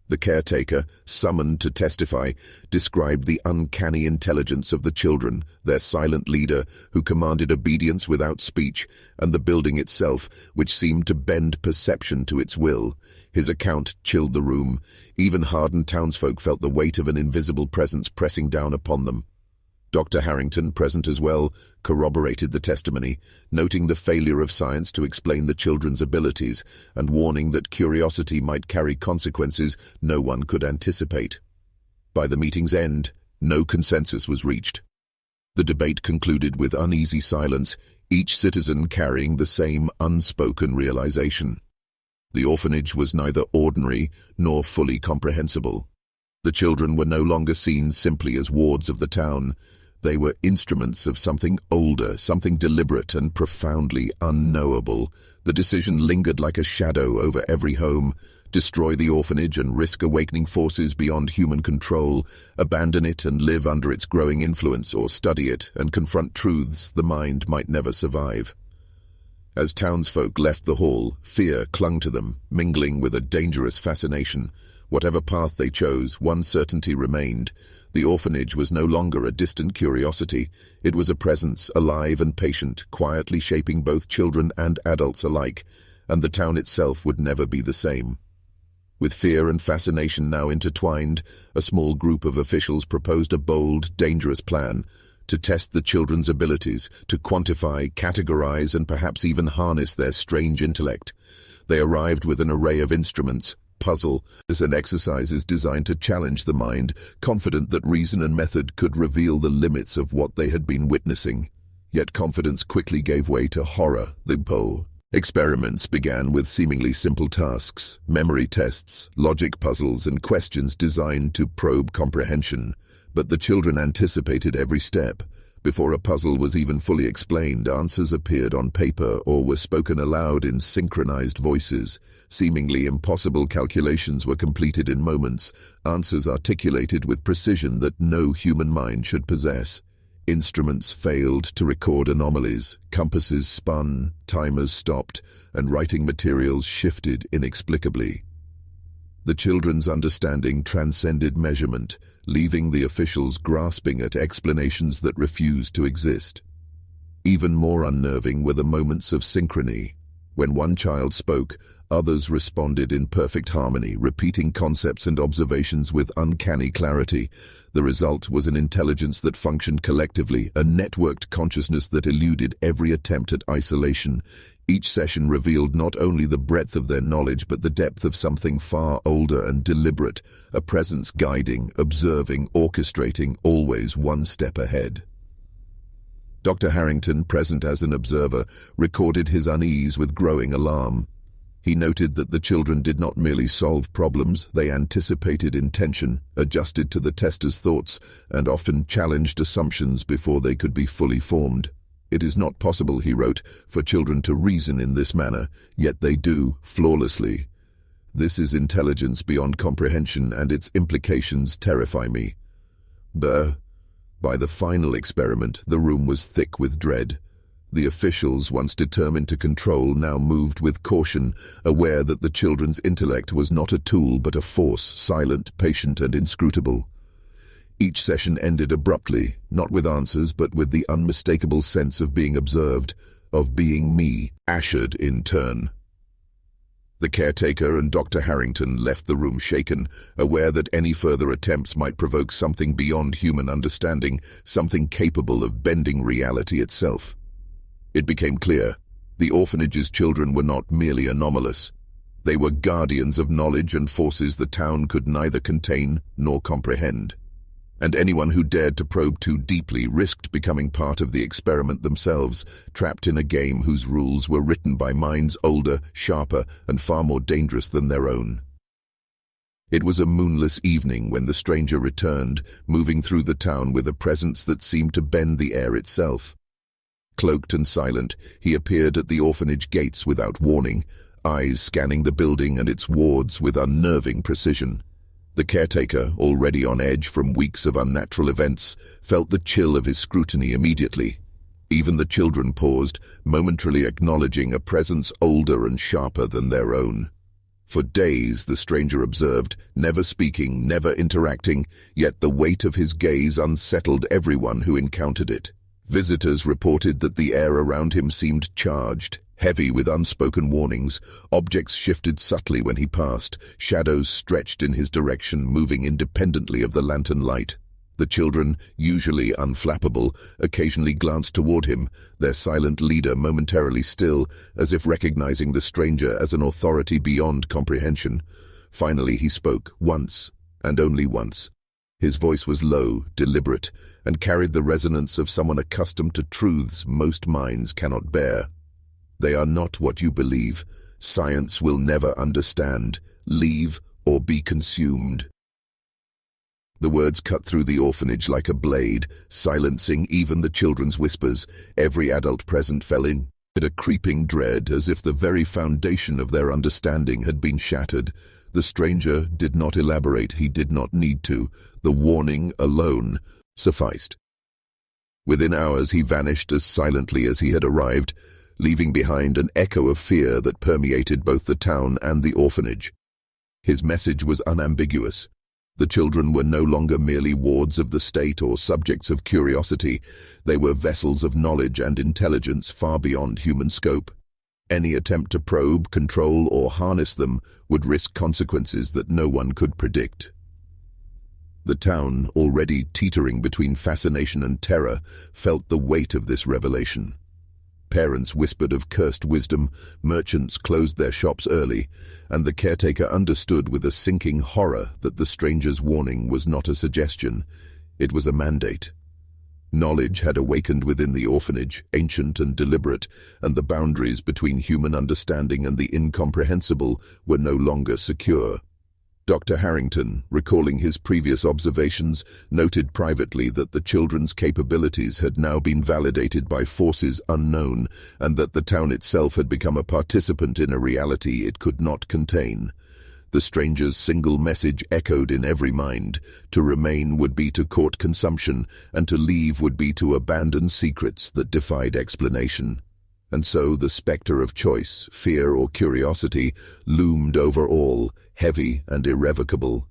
The caretaker, summoned to testify, described the uncanny intelligence of the children, their silent leader, who commanded obedience without speech, and the building itself, which seemed to bend perception to its will. His account chilled the room. Even hardened townsfolk felt the weight of an invisible presence pressing down upon them. Dr. Harrington, present as well, corroborated the testimony, noting the failure of science to explain the children's abilities and warning that curiosity might carry consequences no one could anticipate. By the meeting's end, no consensus was reached. The debate concluded with uneasy silence, each citizen carrying the same unspoken realization. The orphanage was neither ordinary nor fully comprehensible. The children were no longer seen simply as wards of the town. They were instruments of something older, something deliberate and profoundly unknowable. The decision lingered like a shadow over every home: destroy the orphanage and risk awakening forces beyond human control, abandon it and live under its growing influence, or study it and confront truths the mind might never survive. As townsfolk left the hall, fear clung to them, mingling with a dangerous fascination. Whatever path they chose, one certainty remained. The orphanage was no longer a distant curiosity. It was a presence, alive and patient, quietly shaping both children and adults alike, and the town itself would never be the same. With fear and fascination now intertwined, a small group of officials proposed a bold, dangerous plan to test the children's abilities, to quantify, categorize, and perhaps even harness their strange intellect. They arrived with an array of instruments: puzzle as an exercise is designed to challenge the mind, confident that reason and method could reveal the limits of what they had been witnessing. Yet confidence quickly gave way to horror. The experiments began with seemingly simple tasks, memory tests, logic puzzles, and questions designed to probe comprehension. But the children anticipated every step. Before a puzzle was even fully explained, answers appeared on paper or were spoken aloud in synchronized voices. Seemingly impossible calculations were completed in moments, answers articulated with precision that no human mind should possess. Instruments failed to record anomalies, compasses spun, timers stopped, and writing materials shifted inexplicably. The children's understanding transcended measurement, leaving the officials grasping at explanations that refused to exist. Even more unnerving were the moments of synchrony. When one child spoke, others responded in perfect harmony, repeating concepts and observations with uncanny clarity. The result was an intelligence that functioned collectively, a networked consciousness that eluded every attempt at isolation. Each session revealed not only the breadth of their knowledge but the depth of something far older and deliberate, a presence guiding, observing, orchestrating, always one step ahead. Dr. Harrington, present as an observer, recorded his unease with growing alarm. He noted that the children did not merely solve problems, they anticipated intention, adjusted to the tester's thoughts, and often challenged assumptions before they could be fully formed. It is not possible, he wrote, for children to reason in this manner, yet they do, flawlessly. This is intelligence beyond comprehension, and its implications terrify me. By the final experiment, the room was thick with dread. The officials, once determined to control, now moved with caution, aware that the children's intellect was not a tool but a force, silent, patient, and inscrutable. Each session ended abruptly, not with answers but with the unmistakable sense of being observed, of being me, ushered in turn. The caretaker and Dr. Harrington left the room shaken, aware that any further attempts might provoke something beyond human understanding, something capable of bending reality itself. It became clear, the orphanage's children were not merely anomalous. They were guardians of knowledge and forces the town could neither contain nor comprehend. And anyone who dared to probe too deeply risked becoming part of the experiment themselves, trapped in a game whose rules were written by minds older, sharper, and far more dangerous than their own. It was a moonless evening when the stranger returned, moving through the town with a presence that seemed to bend the air itself. Cloaked and silent, he appeared at the orphanage gates without warning, eyes scanning the building and its wards with unnerving precision. The caretaker, already on edge from weeks of unnatural events, felt the chill of his scrutiny immediately. Even the children paused, momentarily acknowledging a presence older and sharper than their own. For days, the stranger observed, never speaking, never interacting, yet the weight of his gaze unsettled everyone who encountered it. Visitors reported that the air around him seemed charged, heavy with unspoken warnings. Objects shifted subtly when he passed, shadows stretched in his direction, moving independently of the lantern light. The children, usually unflappable, occasionally glanced toward him, their silent leader momentarily still, as if recognizing the stranger as an authority beyond comprehension. Finally he spoke, once, and only once. His voice was low, deliberate, and carried the resonance of someone accustomed to truths most minds cannot bear. They are not what you believe. Science will never understand. Leave or be consumed. The words cut through the orphanage like a blade, silencing even the children's whispers. Every adult present fell in a creeping dread, as if the very foundation of their understanding had been shattered. The stranger did not elaborate. He did not need to. The warning alone sufficed. Within hours he vanished as silently as he had arrived, leaving behind an echo of fear that permeated both the town and the orphanage. His message was unambiguous. The children were no longer merely wards of the state or subjects of curiosity. They were vessels of knowledge and intelligence far beyond human scope. Any attempt to probe, control, or harness them would risk consequences that no one could predict. The town, already teetering between fascination and terror, felt the weight of this revelation. Parents whispered of cursed wisdom, merchants closed their shops early, and the caretaker understood with a sinking horror that the stranger's warning was not a suggestion, it was a mandate. Knowledge had awakened within the orphanage, ancient and deliberate, and the boundaries between human understanding and the incomprehensible were no longer secure. Dr. Harrington, recalling his previous observations, noted privately that the children's capabilities had now been validated by forces unknown, and that the town itself had become a participant in a reality it could not contain. The stranger's single message echoed in every mind: to remain would be to court consumption, and to leave would be to abandon secrets that defied explanation. And so the specter of choice, fear or curiosity, loomed over all, heavy and irrevocable.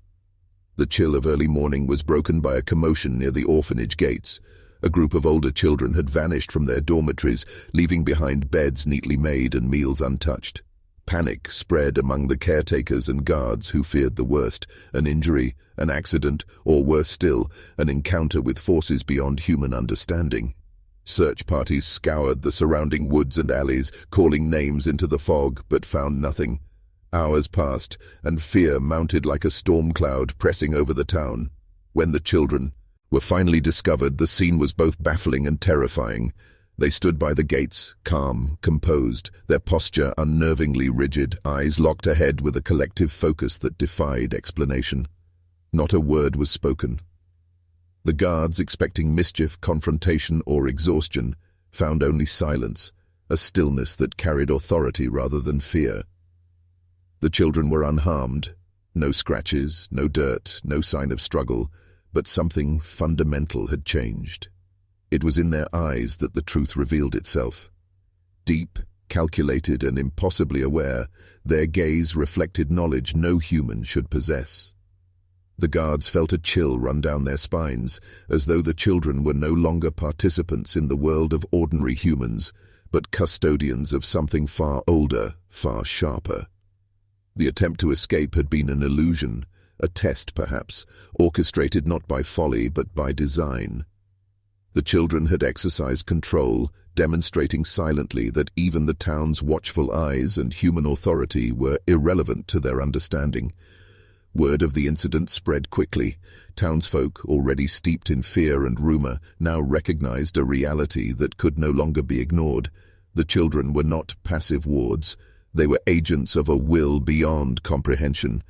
The chill of early morning was broken by a commotion near the orphanage gates. A group of older children had vanished from their dormitories, leaving behind beds neatly made and meals untouched. Panic spread among the caretakers and guards who feared the worst: an injury, an accident, or worse still, an encounter with forces beyond human understanding. Search parties scoured the surrounding woods and alleys, calling names into the fog, but found nothing. Hours passed, and fear mounted like a storm cloud pressing over the town. When the children were finally discovered, the scene was both baffling and terrifying. They stood by the gates, calm, composed, their posture unnervingly rigid, eyes locked ahead with a collective focus that defied explanation. Not a word was spoken. The guards, expecting mischief, confrontation, or exhaustion, found only silence, a stillness that carried authority rather than fear. The children were unharmed. No scratches, no dirt, no sign of struggle, but something fundamental had changed. It was in their eyes that the truth revealed itself. Deep, calculated, and impossibly aware, their gaze reflected knowledge no human should possess. The guards felt a chill run down their spines, as though the children were no longer participants in the world of ordinary humans, but custodians of something far older, far sharper. The attempt to escape had been an illusion, a test perhaps, orchestrated not by folly but by design. The children had exercised control, demonstrating silently that even the town's watchful eyes and human authority were irrelevant to their understanding. Word of the incident spread quickly. Townsfolk, already steeped in fear and rumor, now recognized a reality that could no longer be ignored. The children were not passive wards. They were agents of a will beyond comprehension.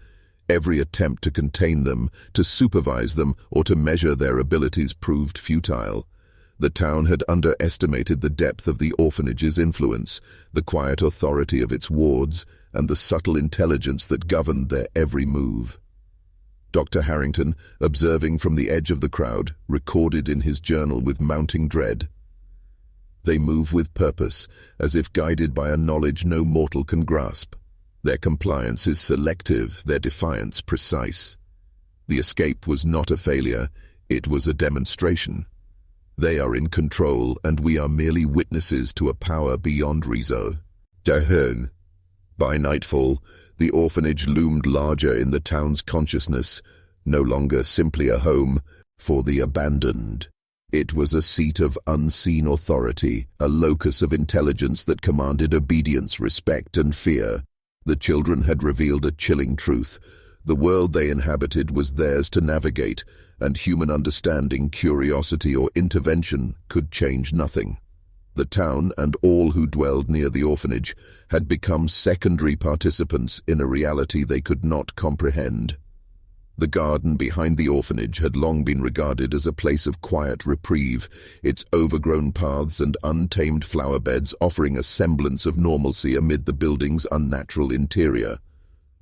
Every attempt to contain them, to supervise them, or to measure their abilities proved futile. The town had underestimated the depth of the orphanage's influence, the quiet authority of its wards, and the subtle intelligence that governed their every move. Dr. Harrington, observing from the edge of the crowd, recorded in his journal with mounting dread: "They move with purpose, as if guided by a knowledge no mortal can grasp. Their compliance is selective, their defiance precise. The escape was not a failure, it was a demonstration. They are in control, and we are merely witnesses to a power beyond reason." Dahern. By nightfall, the orphanage loomed larger in the town's consciousness, no longer simply a home for the abandoned. It was a seat of unseen authority, a locus of intelligence that commanded obedience, respect, and fear. The children had revealed a chilling truth. The world they inhabited was theirs to navigate, and human understanding, curiosity, or intervention could change nothing. The town and all who dwelled near the orphanage had become secondary participants in a reality they could not comprehend. The garden behind the orphanage had long been regarded as a place of quiet reprieve, its overgrown paths and untamed flower beds offering a semblance of normalcy amid the building's unnatural interior.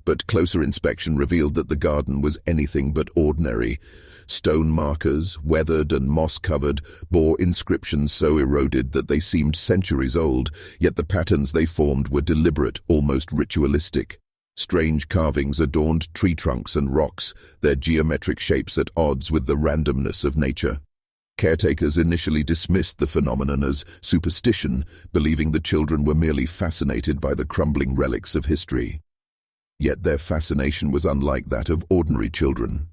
But closer inspection revealed that the garden was anything but ordinary. Stone markers, weathered and moss-covered, bore inscriptions so eroded that they seemed centuries old, yet the patterns they formed were deliberate, almost ritualistic. Strange carvings adorned tree trunks and rocks, their geometric shapes at odds with the randomness of nature. Caretakers initially dismissed the phenomenon as superstition, believing the children were merely fascinated by the crumbling relics of history. Yet their fascination was unlike that of ordinary children.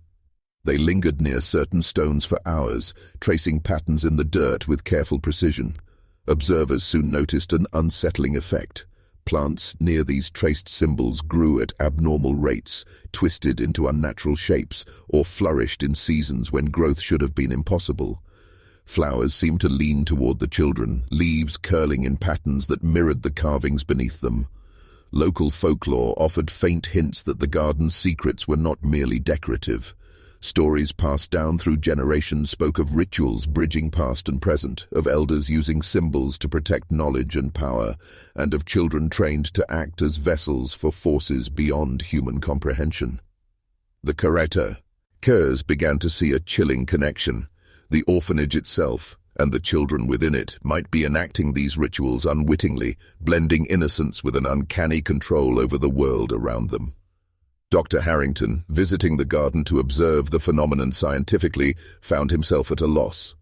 They lingered near certain stones for hours, tracing patterns in the dirt with careful precision. Observers soon noticed an unsettling effect. Plants near these traced symbols grew at abnormal rates, twisted into unnatural shapes, or flourished in seasons when growth should have been impossible. Flowers seemed to lean toward the children, leaves curling in patterns that mirrored the carvings beneath them. Local folklore offered faint hints that the garden's secrets were not merely decorative. Stories passed down through generations spoke of rituals bridging past and present, of elders using symbols to protect knowledge and power, and of children trained to act as vessels for forces beyond human comprehension. The Kers began to see a chilling connection. The orphanage itself, and the children within it, might be enacting these rituals unwittingly, blending innocence with an uncanny control over the world around them. Dr. Harrington, visiting the garden to observe the phenomenon scientifically, found himself at a loss.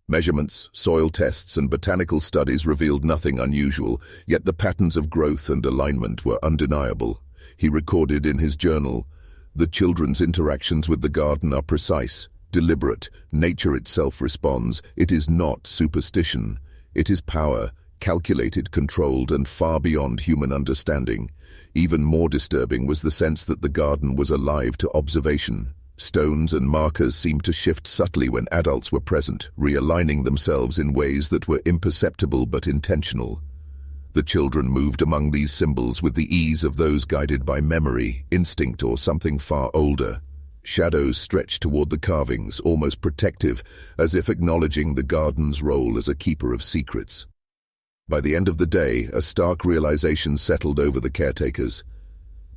Measurements, soil tests, and botanical studies revealed nothing unusual, yet the patterns of growth and alignment were undeniable. He recorded in his journal, "The children's interactions with the garden are precise, deliberate. Nature itself responds. It is not superstition. It is power, calculated, controlled, and far beyond human understanding." Even more disturbing was the sense that the garden was alive to observation. Stones and markers seemed to shift subtly when adults were present, realigning themselves in ways that were imperceptible but intentional. The children moved among these symbols with the ease of those guided by memory, instinct, or something far older. Shadows stretched toward the carvings, almost protective, as if acknowledging the garden's role as a keeper of secrets. By the end of the day, a stark realization settled over the caretakers.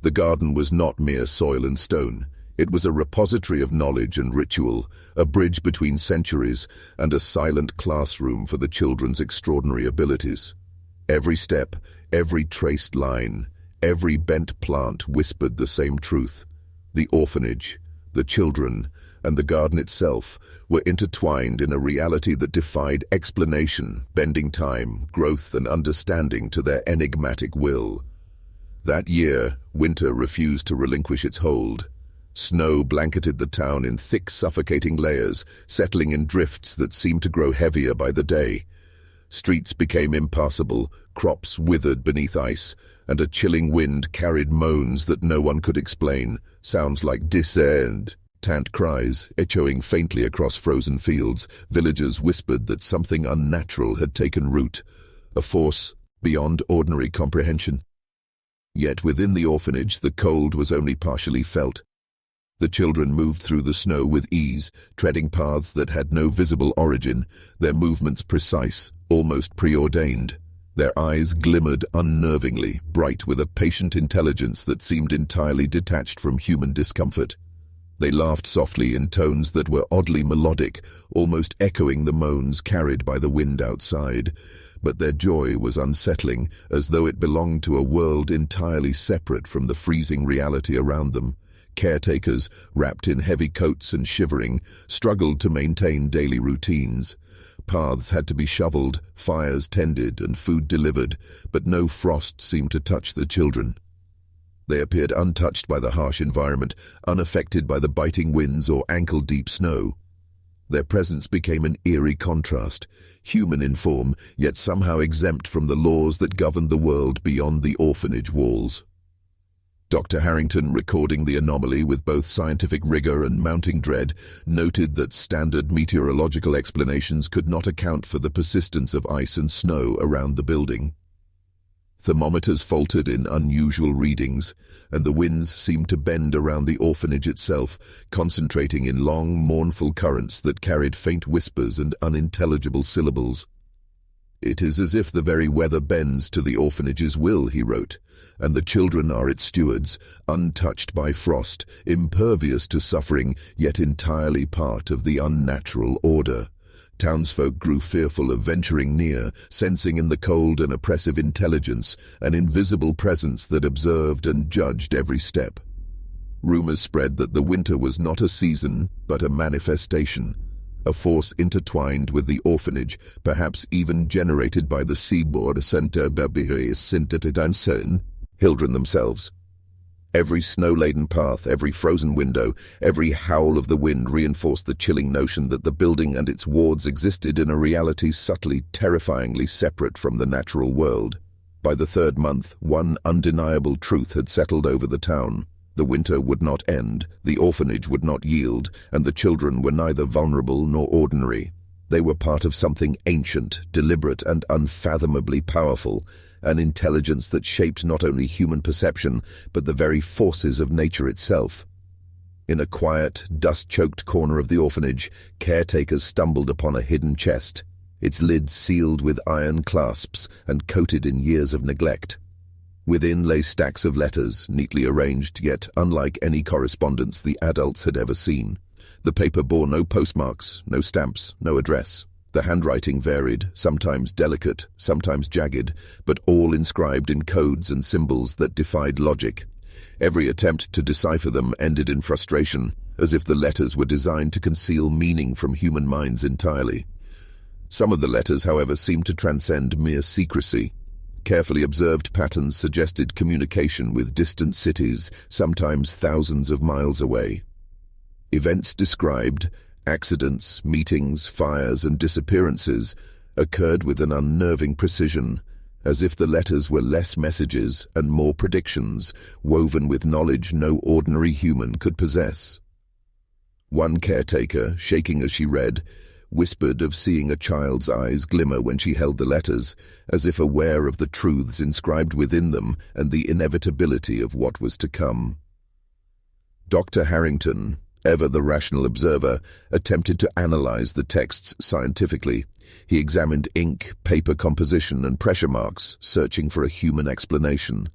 The garden was not mere soil and stone. It was a repository of knowledge and ritual, a bridge between centuries, and a silent classroom for the children's extraordinary abilities. Every step, every traced line, every bent plant whispered the same truth. The orphanage, the children, and the garden itself were intertwined in a reality that defied explanation, bending time, growth, and understanding to their enigmatic will. That year, winter refused to relinquish its hold. Snow blanketed the town in thick, suffocating layers, settling in drifts that seemed to grow heavier by the day. Streets became impassable, crops withered beneath ice, and a chilling wind carried moans that no one could explain, sounds like discerned cries echoing faintly across frozen fields. Villagers whispered that something unnatural had taken root, a force beyond ordinary comprehension. Yet within the orphanage, the cold was only partially felt. The children moved through the snow with ease, treading paths that had no visible origin, their movements precise, almost preordained. Their eyes glimmered unnervingly, bright with a patient intelligence that seemed entirely detached from human discomfort. They laughed softly in tones that were oddly melodic, almost echoing the moans carried by the wind outside. But their joy was unsettling, as though it belonged to a world entirely separate from the freezing reality around them. Caretakers, wrapped in heavy coats and shivering, struggled to maintain daily routines. Paths had to be shoveled, fires tended, and food delivered, but no frost seemed to touch the children. They appeared untouched by the harsh environment, unaffected by the biting winds or ankle-deep snow. Their presence became an eerie contrast, human in form, yet somehow exempt from the laws that governed the world beyond the orphanage walls. Dr. Harrington, recording the anomaly with both scientific rigor and mounting dread, noted that standard meteorological explanations could not account for the persistence of ice and snow around the building. Thermometers faltered in unusual readings, and the winds seemed to bend around the orphanage itself, concentrating in long, mournful currents that carried faint whispers and unintelligible syllables. "It is as if the very weather bends to the orphanage's will," he wrote, "and the children are its stewards, untouched by frost, impervious to suffering, yet entirely part of the unnatural order." Townsfolk grew fearful of venturing near, sensing in the cold an oppressive intelligence, an invisible presence that observed and judged every step. Rumors spread that the winter was not a season, but a manifestation, a force intertwined with the orphanage, perhaps even generated by the Seaboard Center Hildren themselves. Every snow-laden path, every frozen window, every howl of the wind reinforced the chilling notion that the building and its wards existed in a reality subtly, terrifyingly separate from the natural world. By the third month, one undeniable truth had settled over the town. The winter would not end, the orphanage would not yield, and the children were neither vulnerable nor ordinary. They were part of something ancient, deliberate, and unfathomably powerful, an intelligence that shaped not only human perception, but the very forces of nature itself. In a quiet, dust-choked corner of the orphanage, caretakers stumbled upon a hidden chest, its lid sealed with iron clasps and coated in years of neglect. Within lay stacks of letters, neatly arranged, yet unlike any correspondence the adults had ever seen. The paper bore no postmarks, no stamps, no address. The handwriting varied, sometimes delicate, sometimes jagged, but all inscribed in codes and symbols that defied logic. Every attempt to decipher them ended in frustration, as if the letters were designed to conceal meaning from human minds entirely. Some of the letters, however, seemed to transcend mere secrecy. Carefully observed patterns suggested communication with distant cities, sometimes thousands of miles away. Events described, accidents, meetings, fires, and disappearances, occurred with an unnerving precision, as if the letters were less messages and more predictions, woven with knowledge no ordinary human could possess. One caretaker, shaking as she read, whispered of seeing a child's eyes glimmer when she held the letters, as if aware of the truths inscribed within them and the inevitability of what was to come. Dr. Harrington, ever the rational observer, attempted to analyze the texts scientifically. He examined ink, paper composition, and pressure marks, searching for a human explanation.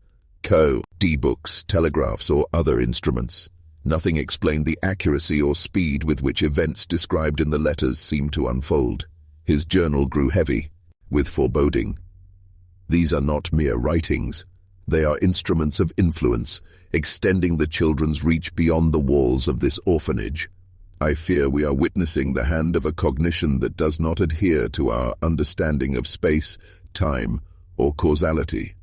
D-books, telegraphs, or other instruments. Nothing explained the accuracy or speed with which events described in the letters seemed to unfold. His journal grew heavy, with foreboding. These are not mere writings. They are instruments of influence, extending the children's reach beyond the walls of this orphanage. I fear we are witnessing the hand of a cognition that does not adhere to our understanding of space, time, or causality.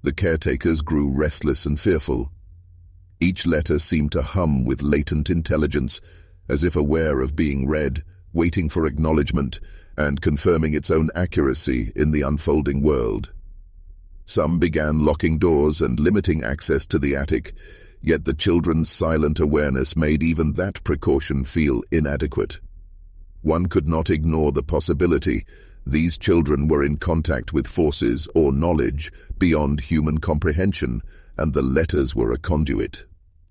The caretakers grew restless and fearful. Each letter seemed to hum with latent intelligence, as if aware of being read, waiting for acknowledgement, and confirming its own accuracy in the unfolding world. Some began locking doors and limiting access to the attic, yet the children's silent awareness made even that precaution feel inadequate. One could not ignore the possibility these children were in contact with forces or knowledge beyond human comprehension, and the letters were a conduit.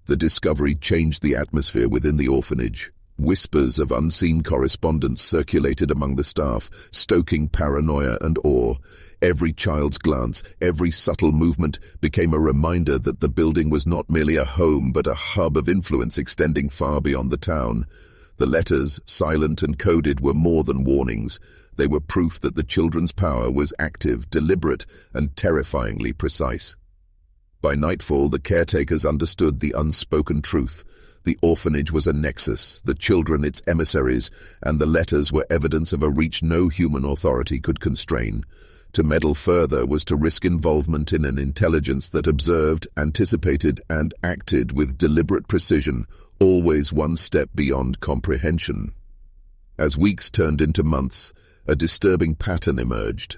The discovery changed the atmosphere within the orphanage. Whispers of unseen correspondence circulated among the staff, stoking paranoia and awe. Every child's glance, every subtle movement became a reminder that the building was not merely a home but a hub of influence extending far beyond the town. The letters, silent and coded, were more than warnings. They were proof that the children's power was active, deliberate, and terrifyingly precise. By nightfall, the caretakers understood the unspoken truth. The orphanage was a nexus, the children its emissaries, and the letters were evidence of a reach no human authority could constrain. To meddle further was to risk involvement in an intelligence that observed, anticipated, and acted with deliberate precision, always one step beyond comprehension. As weeks turned into months, a disturbing pattern emerged.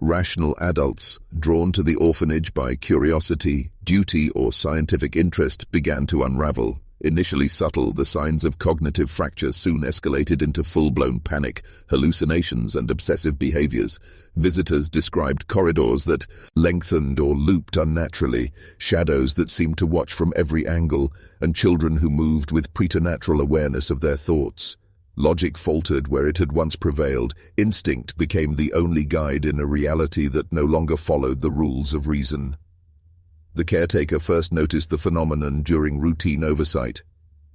Rational adults, drawn to the orphanage by curiosity, duty, or scientific interest, began to unravel. Initially subtle, the signs of cognitive fracture soon escalated into full-blown panic, hallucinations, and obsessive behaviors. Visitors described corridors that lengthened or looped unnaturally, shadows that seemed to watch from every angle, and children who moved with preternatural awareness of their thoughts. Logic faltered where it had once prevailed. Instinct became the only guide in a reality that no longer followed the rules of reason. The caretaker first noticed the phenomenon during routine oversight.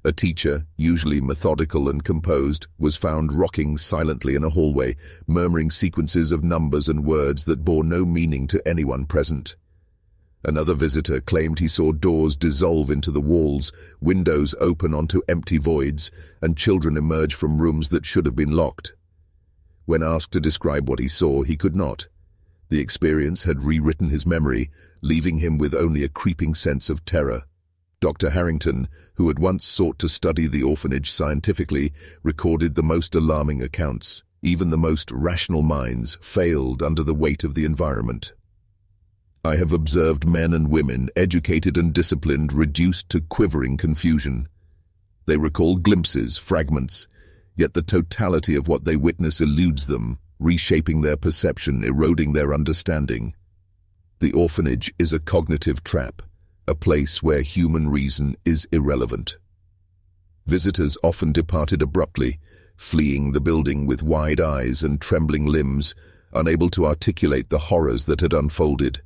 A teacher, usually methodical and composed, was found rocking silently in a hallway, murmuring sequences of numbers and words that bore no meaning to anyone present. Another visitor claimed he saw doors dissolve into the walls, windows open onto empty voids, and children emerge from rooms that should have been locked. When asked to describe what he saw, he could not. The experience had rewritten his memory, leaving him with only a creeping sense of terror. Dr. Harrington, who had once sought to study the orphanage scientifically, recorded the most alarming accounts. Even the most rational minds failed under the weight of the environment. I have observed men and women, educated and disciplined, reduced to quivering confusion. They recall glimpses, fragments, yet the totality of what they witness eludes them, reshaping their perception, eroding their understanding. The orphanage is a cognitive trap, a place where human reason is irrelevant. Visitors often departed abruptly, fleeing the building with wide eyes and trembling limbs, unable to articulate the horrors that had unfolded.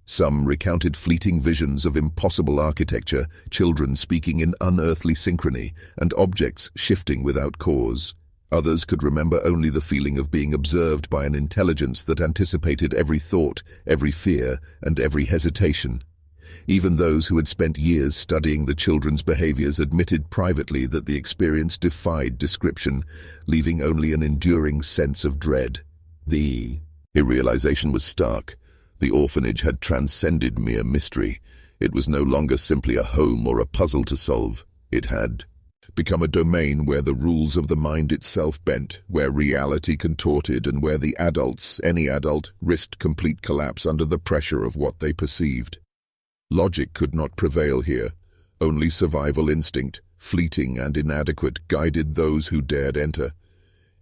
Some recounted fleeting visions of impossible architecture, children speaking in unearthly synchrony, and objects shifting without cause. Others could remember only the feeling of being observed by an intelligence that anticipated every thought, every fear, and every hesitation. Even those who had spent years studying the children's behaviors admitted privately that the experience defied description, leaving only an enduring sense of dread. The realization was stark. The orphanage had transcended mere mystery. It was no longer simply a home or a puzzle to solve. It had become a domain where the rules of the mind itself bent, where reality contorted, and where the adults, any adult, risked complete collapse under the pressure of what they perceived. Logic could not prevail here. Only survival instinct, fleeting and inadequate, guided those who dared enter.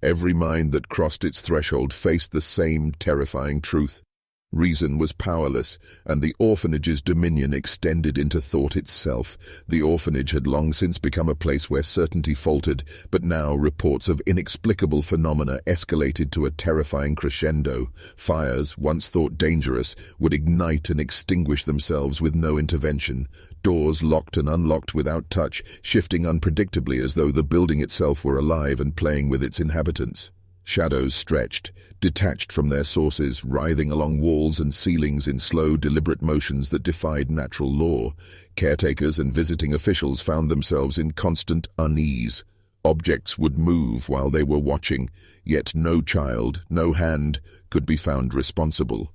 Every mind that crossed its threshold faced the same terrifying truth. Reason was powerless, and the orphanage's dominion extended into thought itself. The orphanage had long since become a place where certainty faltered, but now reports of inexplicable phenomena escalated to a terrifying crescendo. Fires, once thought dangerous, would ignite and extinguish themselves with no intervention. Doors locked and unlocked without touch, shifting unpredictably as though the building itself were alive and playing with its inhabitants. Shadows stretched, detached from their sources, writhing along walls and ceilings in slow, deliberate motions that defied natural law. Caretakers and visiting officials found themselves in constant unease. Objects would move while they were watching, yet no child, no hand, could be found responsible.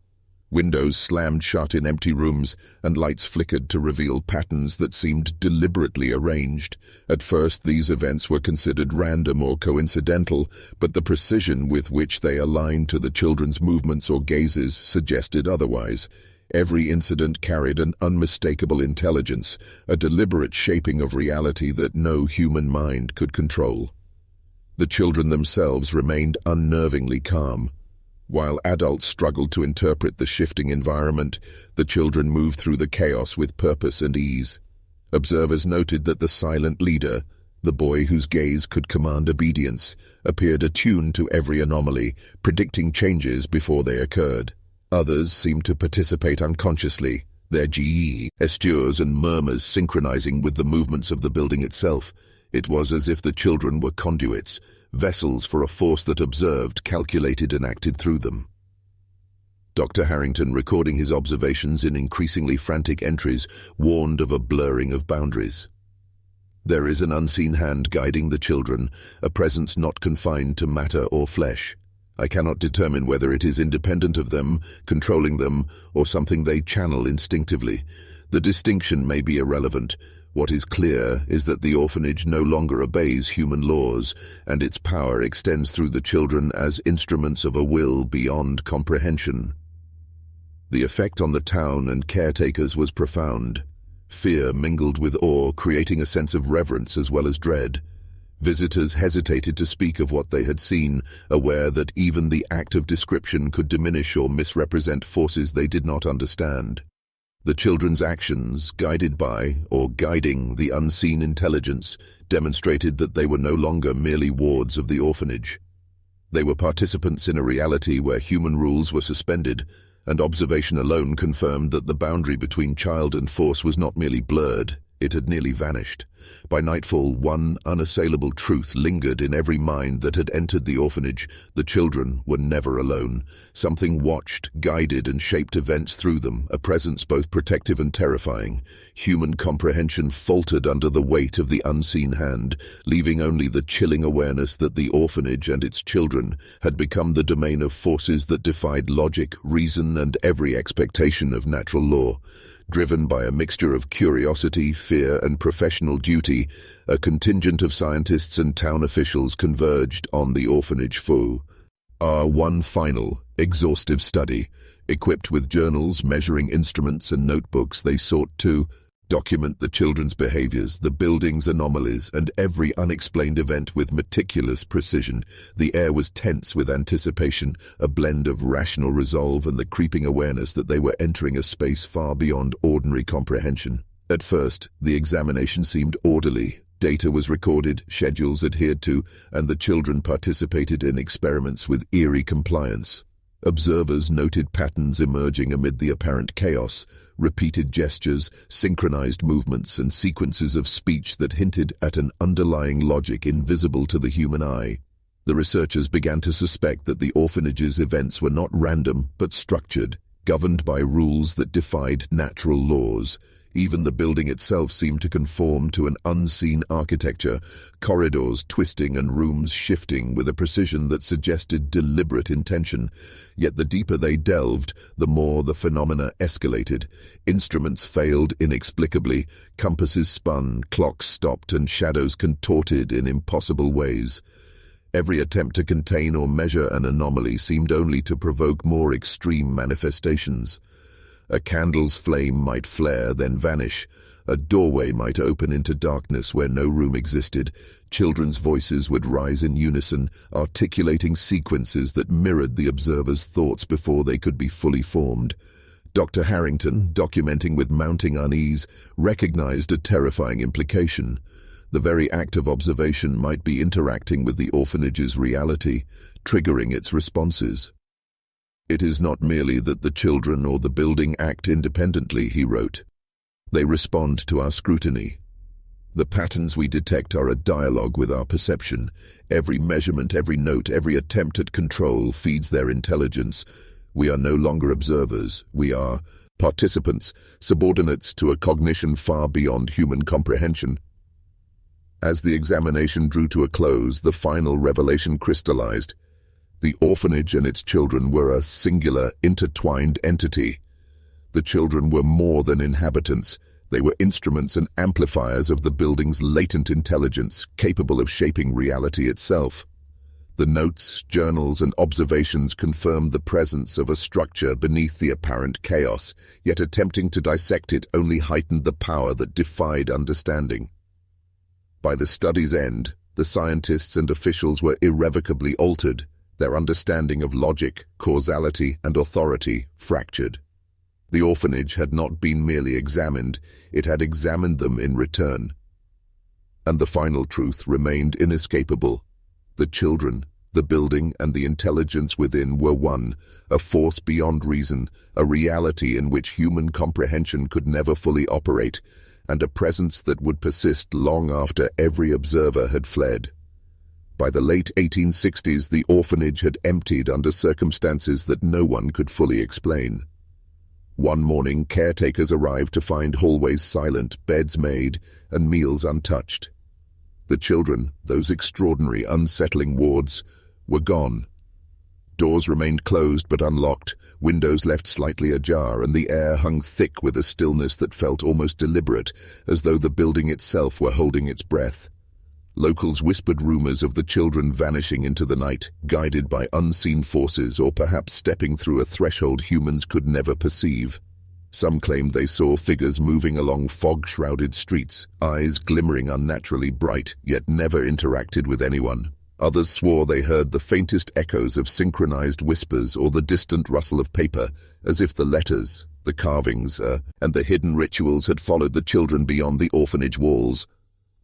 Windows slammed shut in empty rooms, and lights flickered to reveal patterns that seemed deliberately arranged. At first, these events were considered random or coincidental, but the precision with which they aligned to the children's movements or gazes suggested otherwise. Every incident carried an unmistakable intelligence, a deliberate shaping of reality that no human mind could control. The children themselves remained unnervingly calm. While adults struggled to interpret the shifting environment, the children moved through the chaos with purpose and ease. Observers noted that the silent leader, the boy whose gaze could command obedience, appeared attuned to every anomaly, predicting changes before they occurred. Others seemed to participate unconsciously, their gestures and murmurs synchronizing with the movements of the building itself. It was as if the children were conduits, vessels for a force that observed, calculated, and acted through them. Dr. Harrington, recording his observations in increasingly frantic entries, warned of a blurring of boundaries. There is an unseen hand guiding the children, a presence not confined to matter or flesh. I cannot determine whether it is independent of them, controlling them, or something they channel instinctively. The distinction may be irrelevant. What is clear is that the orphanage no longer obeys human laws, and its power extends through the children as instruments of a will beyond comprehension. The effect on the town and caretakers was profound. Fear mingled with awe, creating a sense of reverence as well as dread. Visitors hesitated to speak of what they had seen, aware that even the act of description could diminish or misrepresent forces they did not understand. The children's actions, guided by or guiding the unseen intelligence, demonstrated that they were no longer merely wards of the orphanage. They were participants in a reality where human rules were suspended, and observation alone confirmed that the boundary between child and force was not merely blurred, It had nearly vanished. By nightfall, one unassailable truth lingered in every mind that had entered the orphanage. The children were never alone. Something watched, guided, and shaped events through them, a presence both protective and terrifying. Human comprehension faltered under the weight of the unseen hand, leaving only the chilling awareness that the orphanage and its children had become the domain of forces that defied logic, reason, and every expectation of natural law. Driven by a mixture of curiosity, fear, and professional duty, a contingent of scientists and town officials converged on the orphanage foe. One final, exhaustive study. Equipped with journals, measuring instruments, and notebooks, they sought to document the children's behaviors, the building's anomalies, and every unexplained event with meticulous precision. The air was tense with anticipation, a blend of rational resolve and the creeping awareness that they were entering a space far beyond ordinary comprehension. At first, the examination seemed orderly. Data was recorded, schedules adhered to, and the children participated in experiments with eerie compliance. Observers noted patterns emerging amid the apparent chaos, repeated gestures, synchronized movements, and sequences of speech that hinted at an underlying logic invisible to the human eye. The researchers began to suspect that the orphanage's events were not random, but structured, governed by rules that defied natural laws. Even the building itself seemed to conform to an unseen architecture, corridors twisting and rooms shifting with a precision that suggested deliberate intention. Yet the deeper they delved, the more the phenomena escalated. Instruments failed inexplicably, compasses spun, clocks stopped, and shadows contorted in impossible ways. Every attempt to contain or measure an anomaly seemed only to provoke more extreme manifestations. A candle's flame might flare, then vanish. A doorway might open into darkness where no room existed. Children's voices would rise in unison, articulating sequences that mirrored the observer's thoughts before they could be fully formed. Dr. Harrington, documenting with mounting unease, recognized a terrifying implication. The very act of observation might be interacting with the orphanage's reality, triggering its responses. It is not merely that the children or the building act independently, he wrote. They respond to our scrutiny. The patterns we detect are a dialogue with our perception. Every measurement, every note, every attempt at control feeds their intelligence. We are no longer observers. We are participants, subordinates to a cognition far beyond human comprehension. As the examination drew to a close, the final revelation crystallized. The orphanage and its children were a singular, intertwined entity. The children were more than inhabitants. They were instruments and amplifiers of the building's latent intelligence, capable of shaping reality itself. The notes, journals, and observations confirmed the presence of a structure beneath the apparent chaos, yet attempting to dissect it only heightened the power that defied understanding. By the study's end, the scientists and officials were irrevocably altered, their understanding of logic, causality, and authority fractured. The orphanage had not been merely examined, it had examined them in return. And the final truth remained inescapable. The children, the building, and the intelligence within were one, a force beyond reason, a reality in which human comprehension could never fully operate, and a presence that would persist long after every observer had fled. By the late 1860s, the orphanage had emptied under circumstances that no one could fully explain. One morning, caretakers arrived to find hallways silent, beds made, and meals untouched. The children, those extraordinary, unsettling wards, were gone. Doors remained closed but unlocked, windows left slightly ajar, and the air hung thick with a stillness that felt almost deliberate, as though the building itself were holding its breath. Locals whispered rumors of the children vanishing into the night, guided by unseen forces or perhaps stepping through a threshold humans could never perceive. Some claimed they saw figures moving along fog-shrouded streets, eyes glimmering unnaturally bright, yet never interacted with anyone. Others swore they heard the faintest echoes of synchronized whispers or the distant rustle of paper, as if the letters, the carvings, and the hidden rituals had followed the children beyond the orphanage walls.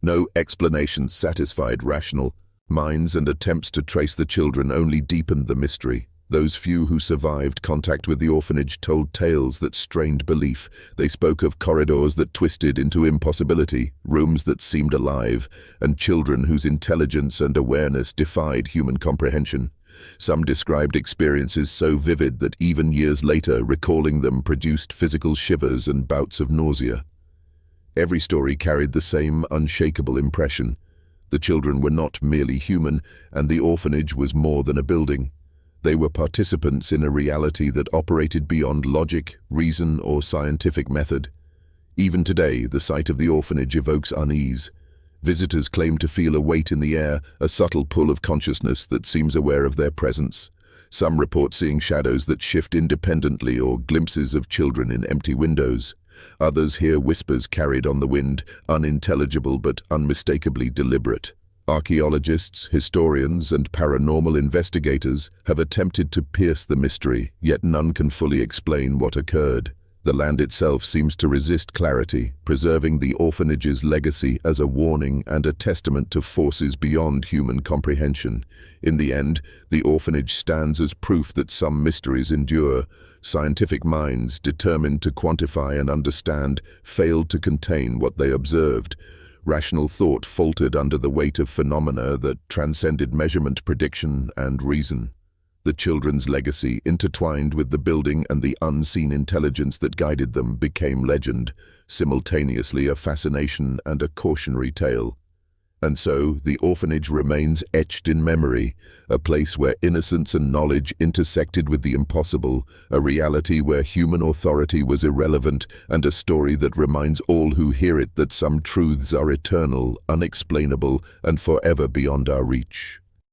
No explanations satisfied rational minds, and attempts to trace the children only deepened the mystery. Those few who survived contact with the orphanage told tales that strained belief. They spoke of corridors that twisted into impossibility, rooms that seemed alive, and children whose intelligence and awareness defied human comprehension. Some described experiences so vivid that even years later, recalling them produced physical shivers and bouts of nausea. Every story carried the same unshakable impression. The children were not merely human, and the orphanage was more than a building. They were participants in a reality that operated beyond logic, reason, or scientific method. Even today, the sight of the orphanage evokes unease. Visitors claim to feel a weight in the air, a subtle pull of consciousness that seems aware of their presence. Some report seeing shadows that shift independently or glimpses of children in empty windows. Others hear whispers carried on the wind, unintelligible but unmistakably deliberate. Archaeologists, historians, and paranormal investigators have attempted to pierce the mystery, yet none can fully explain what occurred. The land itself seems to resist clarity, preserving the orphanage's legacy as a warning and a testament to forces beyond human comprehension. In the end, the orphanage stands as proof that some mysteries endure. Scientific minds, determined to quantify and understand, failed to contain what they observed. Rational thought faltered under the weight of phenomena that transcended measurement, prediction, and reason. The children's legacy, intertwined with the building and the unseen intelligence that guided them, became legend, simultaneously a fascination and a cautionary tale. And so, the orphanage remains etched in memory, a place where innocence and knowledge intersected with the impossible, a reality where human authority was irrelevant, and a story that reminds all who hear it that some truths are eternal, unexplainable, and forever beyond our reach.